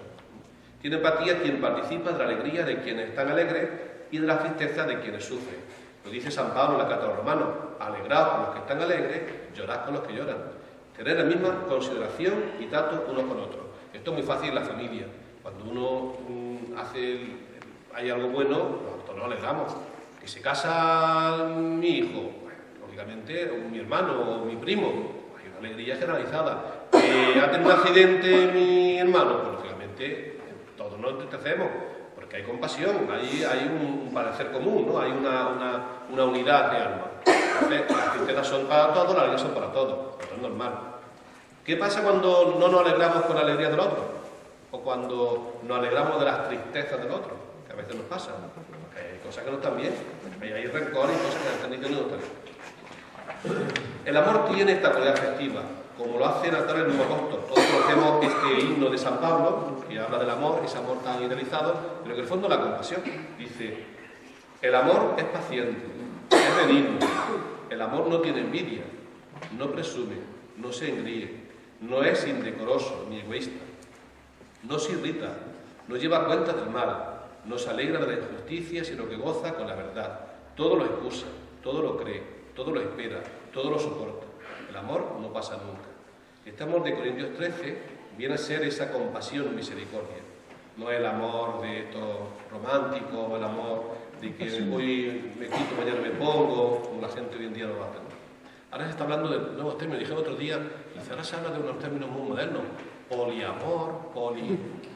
Tiene empatía quien participa de la alegría de quienes están alegres y de la tristeza de quienes sufren. Lo dice San Pablo en la carta a los Romanos: alegraos con los que están alegres, llorad con los que lloran. Tener la misma consideración y trato unos con otros. Esto es muy fácil en la familia. Cuando uno hay algo bueno, nosotros nos alegramos. Que se casa mi hijo, bueno, lógicamente, o mi hermano o mi primo, hay una alegría generalizada. Que ha tenido un accidente mi hermano, pues lógicamente todos nos entristecemos, porque hay compasión, hay un parecer común, ¿no? Hay una unidad de alma. Entonces, las tristezas son para todos, las alegrías son para todos, eso es normal. ¿Qué pasa cuando no nos alegramos con la alegría del otro? O cuando nos alegramos de las tristezas del otro, que a veces nos pasa. Hay cosas que no están bien, hay rencor y cosas que están diciendo no están bien. El amor tiene esta cualidad afectiva, como lo hace Natalia el mismo apóstol. Todos conocemos este himno de San Pablo, que habla del amor, ese amor tan idealizado, pero que en el fondo es la compasión. Dice, el amor es paciente, es benigno, el amor no tiene envidia, no presume, no se engríe, no es indecoroso ni egoísta, no se irrita, no lleva cuenta del mal, no se alegra de la injusticia, sino que goza con la verdad. Todo lo excusa, todo lo cree, todo lo espera, todo lo soporta. El amor no pasa nunca. Este amor de Corintios 13 viene a ser esa compasión y misericordia. No el amor de esto romántico, el amor de que hoy me quito, mañana me pongo, como la gente hoy en día lo hace. Ahora se está hablando de nuevos términos. Dije el otro día, y ahora se habla de unos términos muy modernos. Poliamor,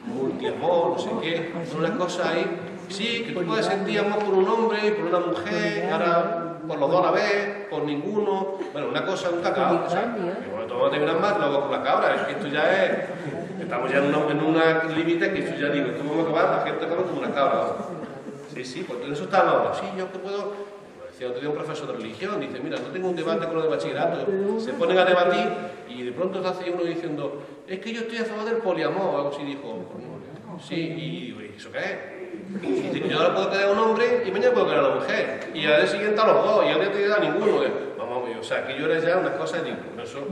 multiamor, no sé qué. Son unas cosas ahí. Sí, que tú puedes sentir amor por un hombre y por una mujer, ahora por los dos a la vez, por ninguno. Bueno, una cosa, un cacao. O sea, que cuando vamos a terminar más, luego con la cabra. Es que esto ya es. Estamos ya en una límite que esto ya digo, esto vamos a acabar, la gente acaba como una cabra. Sí, pues en eso está ahora. Sí, yo que puedo. Decía otro día un profesor de religión, dice, mira, no tengo un debate con los de bachillerato, se ponen a debatir y de pronto se hace uno diciendo, es que yo estoy a favor del poliamor, algo así dijo. Sí, y ¿eso qué es? Y dice que yo ahora puedo quedar a un hombre y mañana puedo quedar a una mujer, y al día siguiente a los dos, y al día siguiente a ninguno. Vamos, o sea, que yo era ya unas cosas y digo, eso.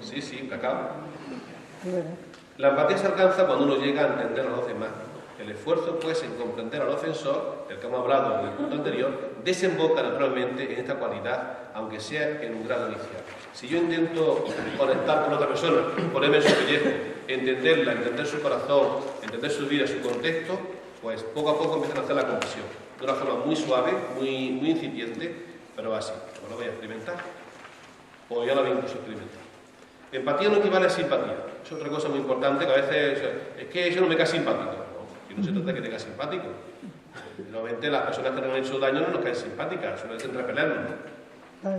Sí, cacao. La empatía se alcanza cuando uno llega a entender a los demás. El esfuerzo, pues, en comprender al ofensor, del que hemos hablado en el punto anterior, desemboca naturalmente en esta cualidad, aunque sea en un grado inicial. Si yo intento conectar con otra persona, ponerme en su pellejo, entenderla, entender su corazón, entender su vida, su contexto, pues poco a poco empiezan a hacer la compasión. De una forma muy suave, muy incipiente, pero así. ¿No lo voy a experimentar? O ya lo había incluso experimentado. Empatía no equivale a simpatía. Es otra cosa muy importante que a veces es que yo no me cae simpático. Y no se trata de que te caes simpático. Normalmente las personas que nos han hecho daño no nos caen simpáticas, suelen repelernos, ¿no?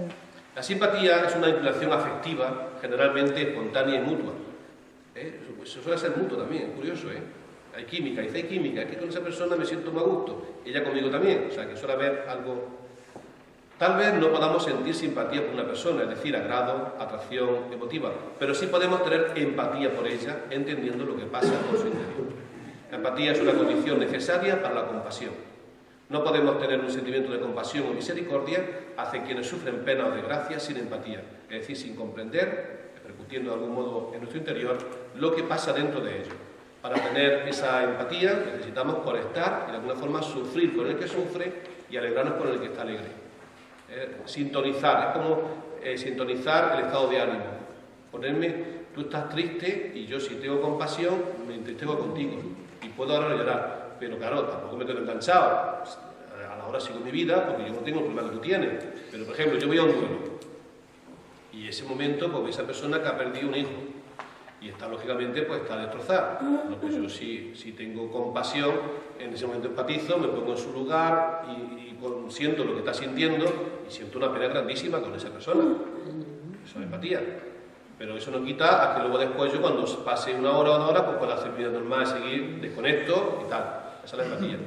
La simpatía es una inclinación afectiva, generalmente espontánea y mutua. Eso suele ser mutuo también, es curioso, ¿eh? Hay química, dice hay química, es que con esa persona me siento más a gusto, ella conmigo también, o sea que suele haber algo. Tal vez no podamos sentir simpatía por una persona, es decir, agrado, atracción emotiva, pero sí podemos tener empatía por ella, entendiendo lo que pasa por su interior. La empatía es una condición necesaria para la compasión. No podemos tener un sentimiento de compasión o misericordia hacia quienes sufren pena o desgracia sin empatía, es decir, sin comprender, repercutiendo de algún modo en nuestro interior, lo que pasa dentro de ellos. Para tener esa empatía necesitamos conectar y de alguna forma sufrir con el que sufre y alegrarnos con el que está alegre. Sintonizar, es como sintonizar el estado de ánimo. Ponerme, tú estás triste y yo si tengo compasión me entristezco contigo. Y puedo ahora llorar, pero claro, tampoco me quedo enganchado. A la hora sigo mi vida, porque yo no tengo el problema que tú tienes. Pero, por ejemplo, yo voy a un duelo. Y ese momento, pues esa persona que ha perdido un hijo. y está lógicamente pues está destrozada. Bueno, pues yo si tengo compasión, en ese momento empatizo, me pongo en su lugar y siento lo que está sintiendo y siento una pena grandísima con esa persona. Eso es empatía. Pero eso no quita a que luego después yo cuando pase una hora o 2 horas pues pueda hacer vida normal, seguir, desconecto y tal. Esa es la empatía.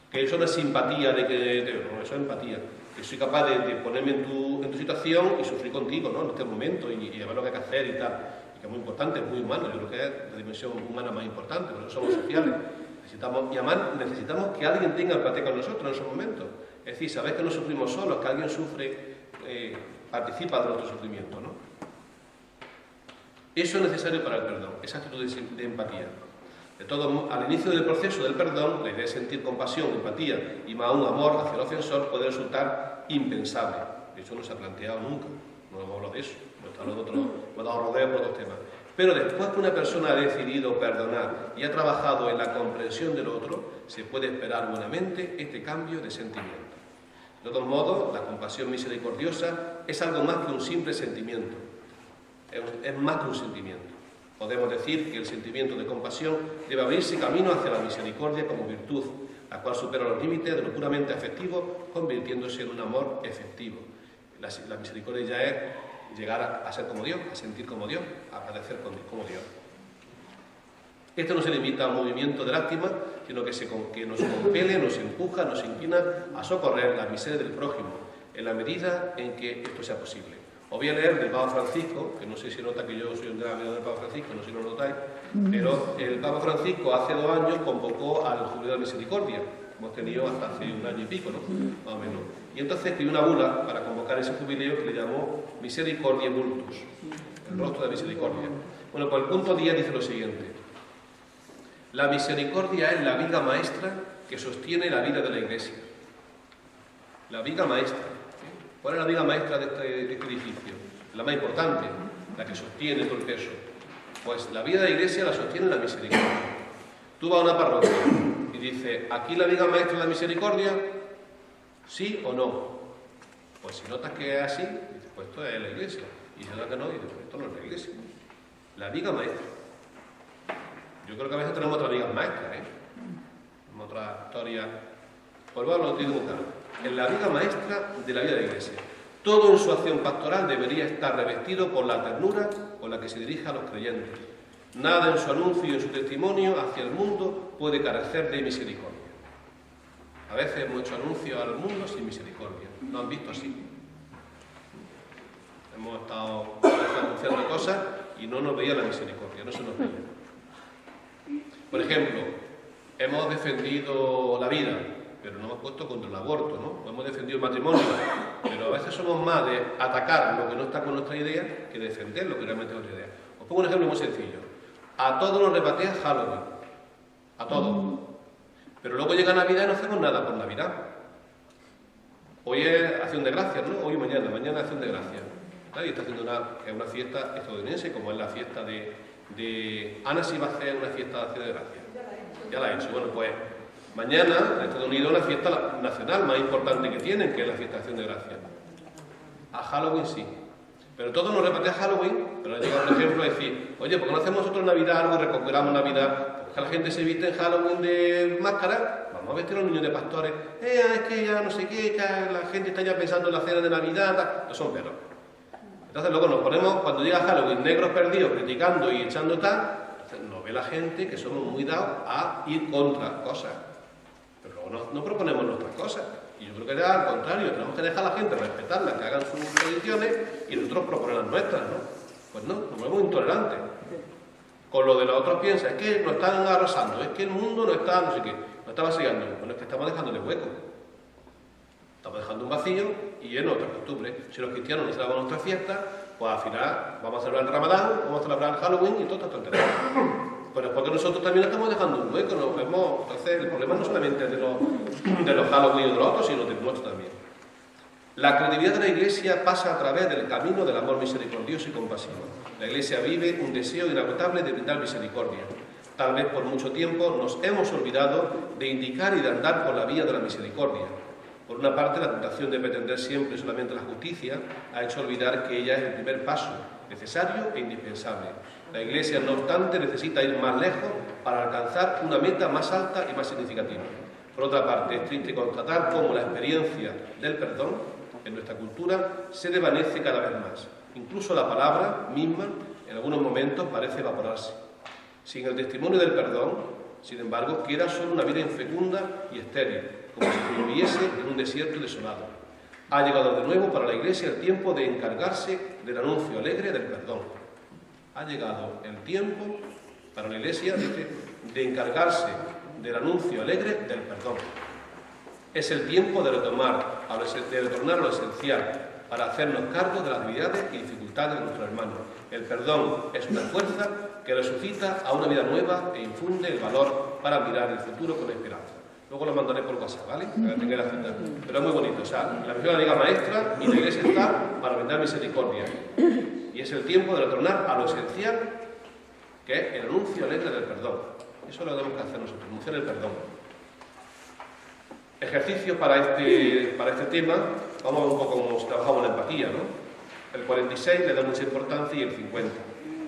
Que eso no es simpatía de que... No, eso es empatía. Que soy capaz de ponerme en tu situación y sufrir contigo, ¿no? En este momento y ver lo que hay que hacer y tal. Y que es muy importante, es muy humano. Yo creo que es la dimensión humana más importante, porque somos sociales. Y además necesitamos que alguien tenga empatía con nosotros en esos momentos. Es decir, saber que no sufrimos solos, que alguien sufre, participa de nuestro sufrimiento, ¿no? Eso es necesario para el perdón, esa actitud de empatía. De todo, al inicio del proceso del perdón, la idea de sentir compasión, empatía y más aún amor hacia el ofensor puede resultar impensable. Eso no se ha planteado nunca, no hemos hablado de eso, hemos dado rodeo por otros temas. Pero después que una persona ha decidido perdonar y ha trabajado en la comprensión del otro, se puede esperar buenamente este cambio de sentimiento. De todos modos, la compasión misericordiosa es algo más que un simple sentimiento, es más que un sentimiento. Podemos decir que el sentimiento de compasión debe abrirse camino hacia la misericordia como virtud, la cual supera los límites de lo puramente afectivo, convirtiéndose en un amor efectivo. La misericordia ya es llegar a ser como Dios, a sentir como Dios, a padecer como Dios. Esto no se limita al movimiento de lástima, sino que nos compele, nos empuja, nos inclina a socorrer la miseria del prójimo, en la medida en que esto sea posible. Os voy a leer del Papa Francisco, que no sé si nota que yo soy un gran amigo del Papa Francisco, no sé si lo notáis, pero el Papa Francisco hace 2 años convocó al Jubileo de la Misericordia, que hemos tenido hasta hace 1 año y pico, ¿no? Más o menos. Y entonces escribió una bula para convocar ese jubileo que le llamó Misericordia Vultus, el rostro de misericordia. Bueno, pues el punto 10 dice lo siguiente: la misericordia es la viga maestra que sostiene la vida de la Iglesia. La viga maestra. ¿Cuál es la viga maestra de este edificio? La más importante, la que sostiene todo el peso. Pues la vida de la Iglesia la sostiene la misericordia. Tú vas a una parroquia y dices, ¿aquí la viga maestra es la misericordia? ¿Sí o no? Pues si notas que es así, dices, pues esto es la Iglesia. Y si notas que no, dices, pues esto no es la Iglesia. La viga maestra. Yo creo que a veces tenemos otras vigas maestras, Tenemos otra historia. Pues vamos, lo digo claro. En la viga maestra de la vida de la Iglesia. Todo en su acción pastoral debería estar revestido por la ternura con la que se dirige a los creyentes. Nada en su anuncio y en su testimonio hacia el mundo puede carecer de misericordia. A veces hemos hecho anuncios al mundo sin misericordia. ¿Lo han visto así? Hemos estado anunciando cosas y no nos veía la misericordia, no se nos veía. Por ejemplo, hemos defendido la vida, pero no hemos puesto contra el aborto, ¿no? Hemos defendido el matrimonio, pero a veces somos más de atacar lo que no está con nuestra idea que defender lo que realmente es nuestra idea. Os pongo un ejemplo muy sencillo. A todos nos repatea Halloween. A todos. Pero luego llega Navidad y no hacemos nada por Navidad. Hoy es Acción de Gracias, ¿no? Hoy y mañana es Acción de Gracias. Nadie está haciendo nada, es una fiesta estadounidense, como es la fiesta de... Ana sí va a hacer una fiesta de Acción de Gracias. Ya la ha hecho. Bueno, pues mañana en Estados Unidos la fiesta nacional más importante que tienen, que es la fiesta de Acción de Gracias. A Halloween sí. Pero todos nos repatea Halloween, pero le llega un ejemplo a decir, oye, ¿por qué no hacemos nosotros Navidad algo y recuperamos Navidad? Porque la gente se viste en Halloween de máscara, vamos a vestir a los niños de pastores. Es que ya no sé qué, que la gente está ya pensando en la cena de Navidad, tal. No son perros. Entonces luego nos ponemos, cuando llega Halloween, negros perdidos, criticando y echando tal, entonces nos ve la gente que somos muy dados a ir contra cosas. Pero luego no proponemos nuestras cosas. Y yo creo que era al contrario, tenemos que dejar a la gente respetarlas, que hagan sus tradiciones y nosotros proponer las nuestras, ¿no? Pues no, nos volvemos intolerantes. Con lo de los otros piensa, es que nos están arrasando, es que el mundo no está, no sé qué, nos está vaciando. Bueno, es que estamos dejándole hueco. Estamos dejando un vacío y es nuestra costumbre. Si los cristianos no celebramos nuestras fiestas, pues al final vamos a celebrar el Ramadán, vamos a celebrar el Halloween y todo está tontería. Pero es porque nosotros también estamos dejando un hueco, nos vemos. Entonces el problema no solamente es de los Halloween y de los otros, sino del nuestro también. La credibilidad de la Iglesia pasa a través del camino del amor misericordioso y compasivo. La Iglesia vive un deseo inagotable de brindar misericordia. Tal vez por mucho tiempo nos hemos olvidado de indicar y de andar por la vía de la misericordia. Por una parte, la tentación de pretender siempre solamente la justicia ha hecho olvidar que ella es el primer paso, necesario e indispensable. La Iglesia, no obstante, necesita ir más lejos para alcanzar una meta más alta y más significativa. Por otra parte, es triste constatar cómo la experiencia del perdón en nuestra cultura se desvanece cada vez más. Incluso la palabra misma, en algunos momentos, parece evaporarse. Sin el testimonio del perdón, sin embargo, queda solo una vida infecunda y estéril, como si viviese en un desierto desolado. Ha llegado de nuevo para la Iglesia el tiempo de encargarse del anuncio alegre del perdón. Ha llegado el tiempo para la Iglesia, dice, de encargarse del anuncio alegre del perdón. Es el tiempo de retornar a lo esencial, para hacernos cargo de las debilidades y dificultades de nuestros hermanos. El perdón es una fuerza que resucita a una vida nueva e infunde el valor para mirar el futuro con esperanza. Luego lo mandaré por WhatsApp, ¿vale? Para que tengáis la cita. Pero es muy bonito. O sea, la misión de la Liga Maestra y la Iglesia está para brindar misericordia. Y es el tiempo de retornar a lo esencial, que es el anuncio alegre del perdón. Eso lo tenemos que hacer nosotros, anunciar el perdón. Ejercicios para este tema, vamos a ver un poco cómo trabajamos la empatía, ¿no? El 46 le da mucha importancia y el 50.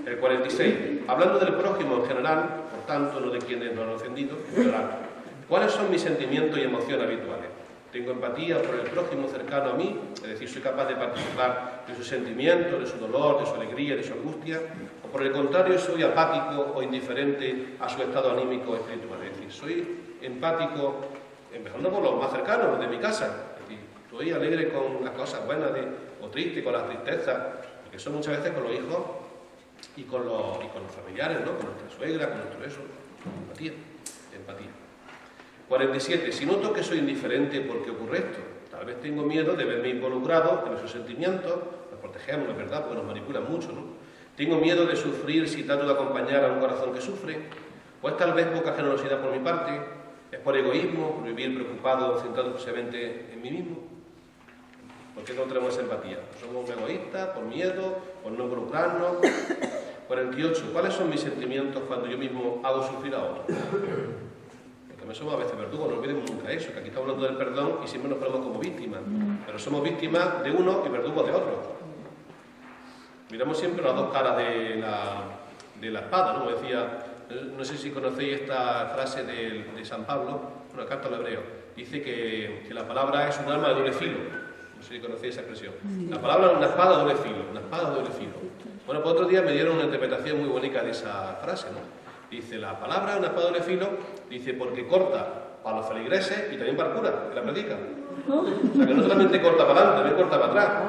El 46, hablando del prójimo en general, por tanto, no de quienes nos han ofendido, en general. ¿Cuáles son mis sentimientos y emociones habituales? ¿Tengo empatía por el prójimo cercano a mí? Es decir, ¿soy capaz de participar de sus sentimientos, de su dolor, de su alegría, de su angustia? ¿O por el contrario, soy apático o indiferente a su estado anímico o espiritual? Es decir, ¿soy empático, empezando por los más cercanos, los de mi casa? Es decir, ¿estoy alegre con las cosas buenas o triste con las tristezas? Porque eso muchas veces con los hijos y con los familiares, ¿no? Con nuestra suegra, con nuestro eso. Empatía. 47. Si noto que soy indiferente porque ocurre esto, tal vez tengo miedo de verme involucrado en esos sentimientos, nos protegemos, es verdad, porque nos manipulan mucho, ¿no? Tengo miedo de sufrir si trato de acompañar a un corazón que sufre, o es tal vez poca generosidad por mi parte, es por egoísmo, por vivir preocupado, centrado exclusivamente en mí mismo. ¿Por qué no tenemos empatía? ¿Somos egoístas, por miedo, por no involucrarnos? 48. ¿Cuáles son mis sentimientos cuando yo mismo hago sufrir a otros? Porque somos a veces verdugos, no olvidemos nunca eso, que aquí estamos hablando del perdón y siempre nos ponemos como víctimas, pero somos víctimas de uno y verdugos de otro. Miramos siempre las dos caras de la espada, ¿no? Como decía, no sé si conocéis esta frase de San Pablo, una carta al hebreo, dice que la palabra es un arma de doble filo. No sé si conocéis esa expresión. La palabra es una espada de doble filo, una espada de doble filo. Bueno, pues otro día me dieron una interpretación muy bonita de esa frase, ¿no? Dice, la palabra es una espada de doble filo, dice, porque corta para los feligreses y también para el cura, que la predica. O sea, que no solamente corta para adelante, también corta para atrás.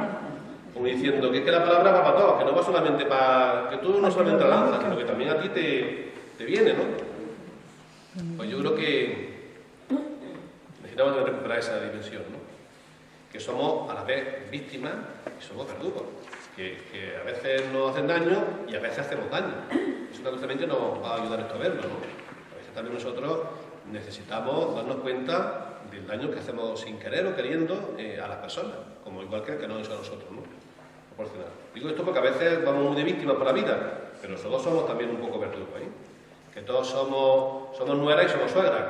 Como diciendo que es que la palabra va para todos, que no va solamente para... que tú no solamente la lanzas, sino que también a ti te viene, ¿no? Pues yo creo que necesitamos recuperar esa dimensión, ¿no? Que somos a la vez víctimas y somos verdugos, que a veces nos hacen daño y a veces hacemos daño. Eso justamente nos va a ayudar esto a verlo, ¿no? A veces también nosotros necesitamos darnos cuenta del daño que hacemos sin querer o queriendo a las personas, como igual que no es a nosotros, ¿no? Proporcional. Digo esto porque a veces vamos muy de víctimas por la vida, pero nosotros somos también un poco verdugos, ¿eh? Que todos somos nueras y somos suegras.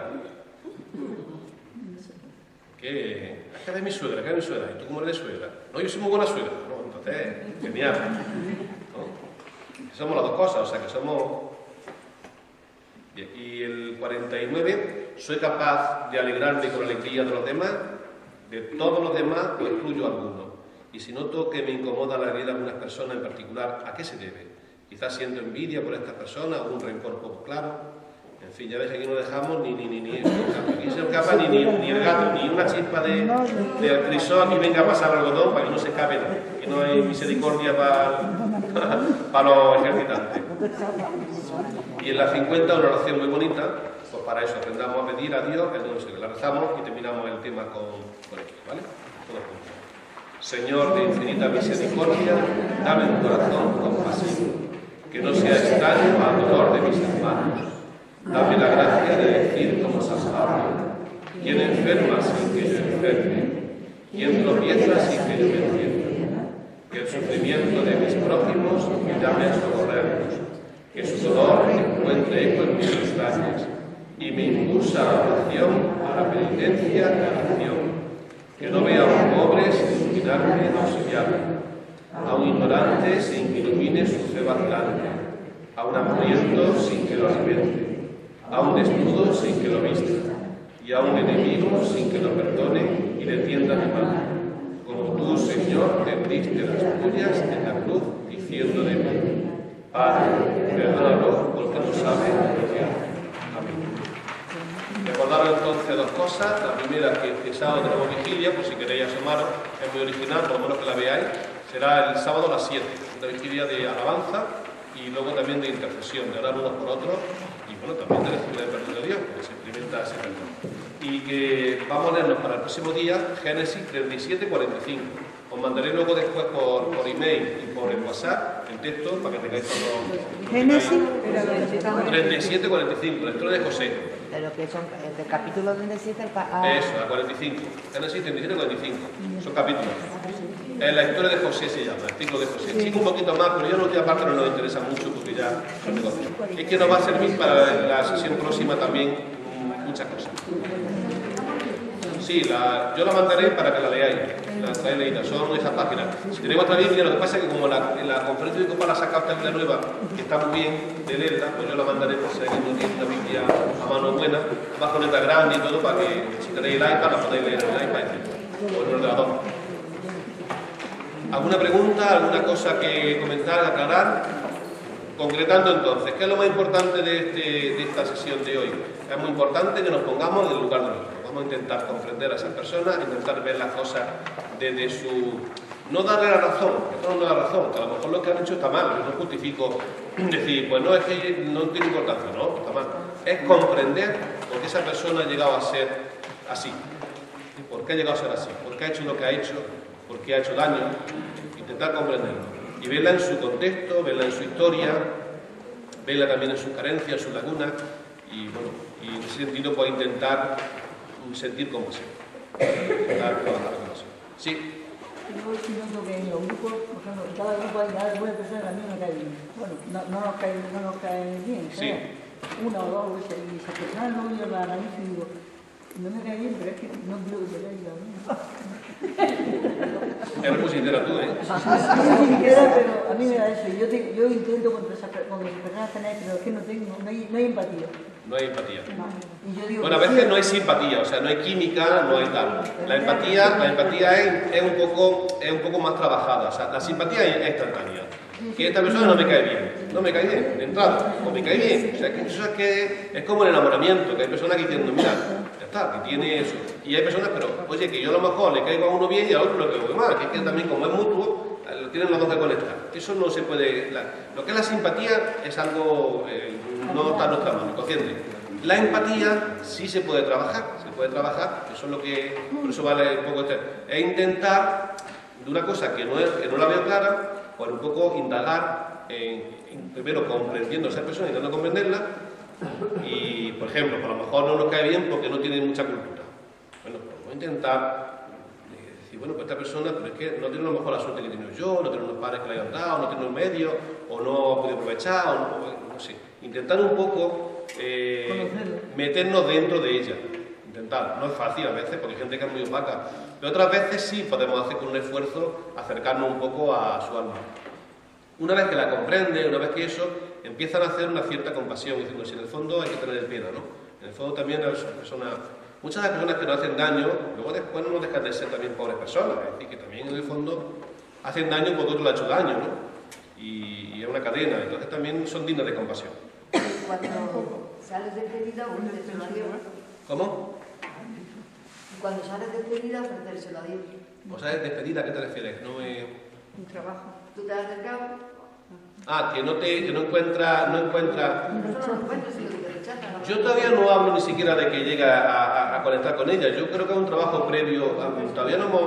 ¿Qué es de mi suegra? ¿Qué es de mi suegra? ¿Y tú cómo eres de suegra? No, yo soy muy buena suegra. No, entonces, genial. ¿No? Somos las dos cosas, o sea que somos... Bien. Y el 49, ¿soy capaz de alegrarme con la alegría de los demás? De todos los demás, o excluyo a alguno. Y si noto que me incomoda la alegría de algunas personas en particular, ¿a qué se debe? Quizás siento envidia por estas personas o un rencor poco claro. En fin, ya ves que aquí no dejamos ni aquí se escapa ni el gato, ni una chispa de crisol que venga a pasar el algodón para que no se escape, que no hay misericordia para los ejercitantes. Y en la 50 una oración muy bonita, pues para eso aprendamos a pedir a Dios, que la rezamos y terminamos el tema con esto, ¿vale? Todos juntos. Señor de infinita misericordia, dame un corazón compasivo, que no sea extraño al dolor de mis hermanos. Dame la gracia de decir como San Pablo, quien enferma sin que yo enferme, quien tropieza sin que yo me entienda, que el sufrimiento de mis prójimos me llame a socorrerlos, que su dolor encuentre eco en mis entrañas y me impulsa a la oración, a la penitencia y a la acción, que no vea a un pobre sin iluminarme en auxiliarme, a un ignorante sin que ilumine su fe vacilante, a un hambriento sin que lo alimente, a un desnudo sin que lo viste, y a un enemigo sin que lo perdone y le tienda mi mano. Como tú, Señor, tendiste las tuyas en la cruz, diciendo de mí: Padre, perdónalo porque no sabe lo que hace. Amén. Recordaros entonces dos cosas. La primera, que el sábado tenemos vigilia, por si queréis asomaros, es muy original, por lo menos que la veáis. Será el sábado a las 7, una vigilia de alabanza y luego también de intercesión, de orar unos por otros y bueno, también de recibir el perdón de Dios, que se experimenta ese perdón. Y que vamos a leernos para el próximo día Génesis 37:45. Os mandaré luego después por email y por el WhatsApp el texto para que tengáis todo. Génesis 37:45, la historia de José. Pero que son del capítulo 37 Eso, a 45. Génesis 37:45. Son capítulos. La historia de José se llama, el ciclo de José. Sigo un poquito más, pero ya la última parte no nos interesa mucho porque ya son negocios. Es que nos va a servir para la sesión próxima también muchas cosas. Sí, yo la mandaré para que la leáis. La trae leída, son esas páginas. Si tenéis otra Biblia, lo que pasa es que como la conferencia de Copa la ha sacado esta Biblia nueva, que está muy bien de leerla, pues yo la mandaré por si alguien no tiene una Biblia a mano buena, más con letra grande y todo, para que si tenéis el iPad la podéis leer en el iPad, o en el ordenador. ¿Alguna pregunta, alguna cosa que comentar, aclarar? Concretando entonces, ¿qué es lo más importante de esta sesión de hoy? Es muy importante que nos pongamos en el lugar del otro. Vamos a intentar comprender a esas personas, intentar ver las cosas desde su... No darle la razón, que no da la razón, que a lo mejor lo que han hecho está mal, yo no justifico decir, pues no, es que no tiene importancia, no, está mal. Es comprender por qué esa persona ha llegado a ser así. ¿Y por qué ha llegado a ser así? ¿Por qué ha hecho lo que ha hecho? ¿Por qué ha hecho daño? Intentar comprenderlo. Y verla en su contexto, verla en su historia, verla también en sus carencias, en sus lagunas, y bueno, y en ese sentido pues intentar sentir como sea. Intentar trabajar con eso. Sí. Yo siento que en los grupos, por ejemplo, en cada grupo hay alguna persona que a mí me cae bien. Bueno, no nos cae bien, ¿sabes? Sí. Una o dos veces, y esa persona luego yo la analizo y digo, no me cae bien, pero es que no quiero que me caiga a mí. Eres muy sincera tú, ¿eh? Soy sincera, pero a mí me da eso. Yo intento con las personas tener, pero es que no hay empatía. No hay empatía. Y yo digo, Bueno, a veces no hay simpatía, o sea, no hay química, no hay tal. La empatía es un poco más trabajada, o sea, la simpatía es instantánea. Que esta persona no me cae bien, de entrada, o me cae bien. O sea, que eso es como el enamoramiento, que hay personas que dicen, mira, ya está, que tiene eso. Y hay personas, pero, oye, que yo a lo mejor le caigo a uno bien y al otro le caigo mal, que es que también como es mutuo, tienen los dos que conectar. Eso no se puede... Lo que es la simpatía es algo, no está en nuestra mano, ¿consciente? La empatía sí se puede trabajar, eso es lo que, por eso vale un poco es intentar, de una cosa que no la veo clara, pues un poco indagar, primero comprendiendo a esa persona, intentando comprenderla, y por ejemplo, a lo mejor no nos cae bien porque no tiene mucha cultura. Bueno, pues vamos a intentar decir, bueno, pues esta persona, pero es que no tiene a lo mejor la suerte que he tenido yo, no tiene unos padres que le hayan dado, no tiene un medio, o no ha podido aprovechar, o no sé. Intentar un poco meternos dentro de ella. Intentar. No es fácil a veces porque hay gente que es muy opaca, pero otras veces sí podemos hacer con un esfuerzo acercarnos un poco a su alma. Una vez que la comprende, una vez que eso, empiezan a hacer una cierta compasión, diciendo, si en el fondo hay que tener el pena, ¿no? En el fondo también las personas, muchas de las personas que nos hacen daño, luego después no dejan de ser también pobres personas, es decir, que también en el fondo hacen daño porque otro le ha hecho daño, ¿no? Y es una cadena, entonces también son dignas de compasión. Cuando sales despedida, ofrecérselo a Dios. ¿Cómo? Cuando sales despedida, ofrecérselo a Dios. O sea, despedida, ¿a qué te refieres? No me... un trabajo. Tú te has acercado. Que no encuentra... No solo lo encuentras, sino que te rechazan. Yo todavía no hablo ni siquiera de que llegue a conectar con ella. Yo creo que es un trabajo previo. Todavía no hemos...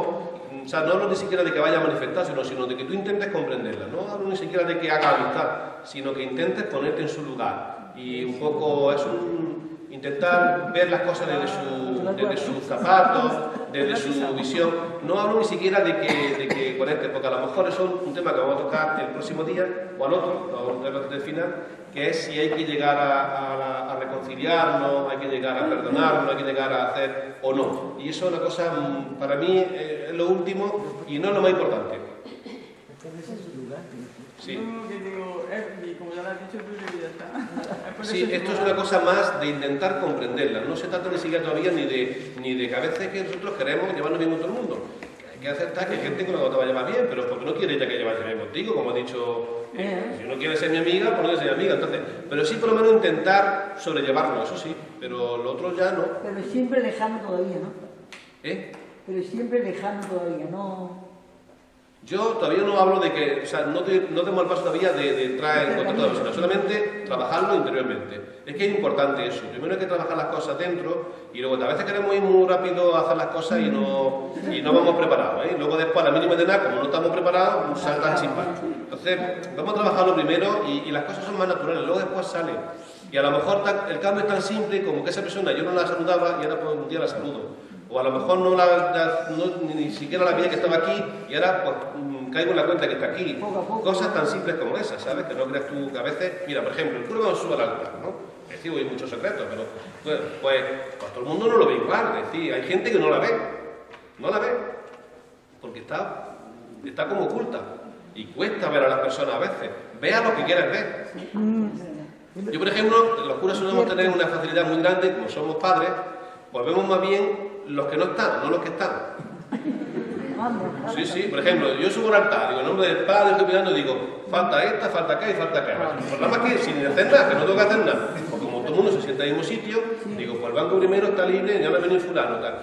O sea, no hablo ni siquiera de que vaya a manifestarse, sino de que tú intentes comprenderla. No hablo ni siquiera de que haga amistad, sino que intentes ponerte en su lugar. Y un poco es intentar ver las cosas desde sus zapatos, desde su visión. No hablo ni siquiera de que conecte, porque a lo mejor eso es un tema que vamos a tocar el próximo día o al otro, lo vamos a ver al final, que es si hay que llegar a reconciliarnos, hay que llegar a perdonarnos, hay que llegar a hacer o no. Y eso es una cosa, para mí, es lo último y no es lo más importante. Sí. Yo lo que digo es, como ya lo has dicho tú y ya está. Por Sí, eso esto es igual. una cosa más de intentar comprenderla. No se trata ni siquiera todavía ni de que a veces que nosotros queremos llevarnos bien con todo el mundo. Hay que aceptar que hay gente con la que te va a llevar bien, pero porque no quiere ella que llevarse bien contigo, como ha dicho. Si no quiere ser mi amiga, pues no quiere ser mi amiga. Entonces, pero sí por lo menos intentar sobrellevarlo, eso sí, pero lo otro ya no. Pero siempre lejano todavía, ¿no? ¿Eh? Pero siempre lejano todavía, no... Yo todavía no hablo de que, o sea, no tengo el paso todavía de entrar en contacto con la persona, solamente trabajarlo interiormente. Es que es importante eso. Primero hay que trabajar las cosas dentro y luego a veces queremos ir muy rápido a hacer las cosas y no vamos preparados, ¿eh? Luego después, a la mínima de nada, como no estamos preparados, saltan chispas. Entonces, vamos a trabajarlo primero y las cosas son más naturales, luego después sale. Y a lo mejor el cambio es tan simple como que esa persona yo no la saludaba y ahora pues un día la saludo. O a lo mejor ni siquiera la veía que estaba aquí y ahora pues caigo en la cuenta que está aquí. Poco a poco. Cosas tan simples como esas, ¿sabes? Que no creas tú que a veces... Mira, por ejemplo, el cura cuando sube al altar, ¿no? Es decir, hay muchos secretos, pero pues todo el mundo no lo ve igual. Es decir, hay gente que no la ve. No la ve. Porque está como oculta. Y cuesta ver a las personas a veces. Vea lo que quieras ver. Yo, por ejemplo, los curas solemos tener una facilidad muy grande, como somos padres, pues vemos más bien los que no están, no los que están. Sí, sí, por ejemplo, yo subo al altar, digo, en nombre del Padre, estoy mirando y digo, falta esta, falta acá y falta acá. Pues nada más que sin hacer nada, que no tengo que hacer nada. Pues como todo el mundo se sienta en el mismo sitio, digo, pues el banco primero está libre, ya me ha venido fulano, tal.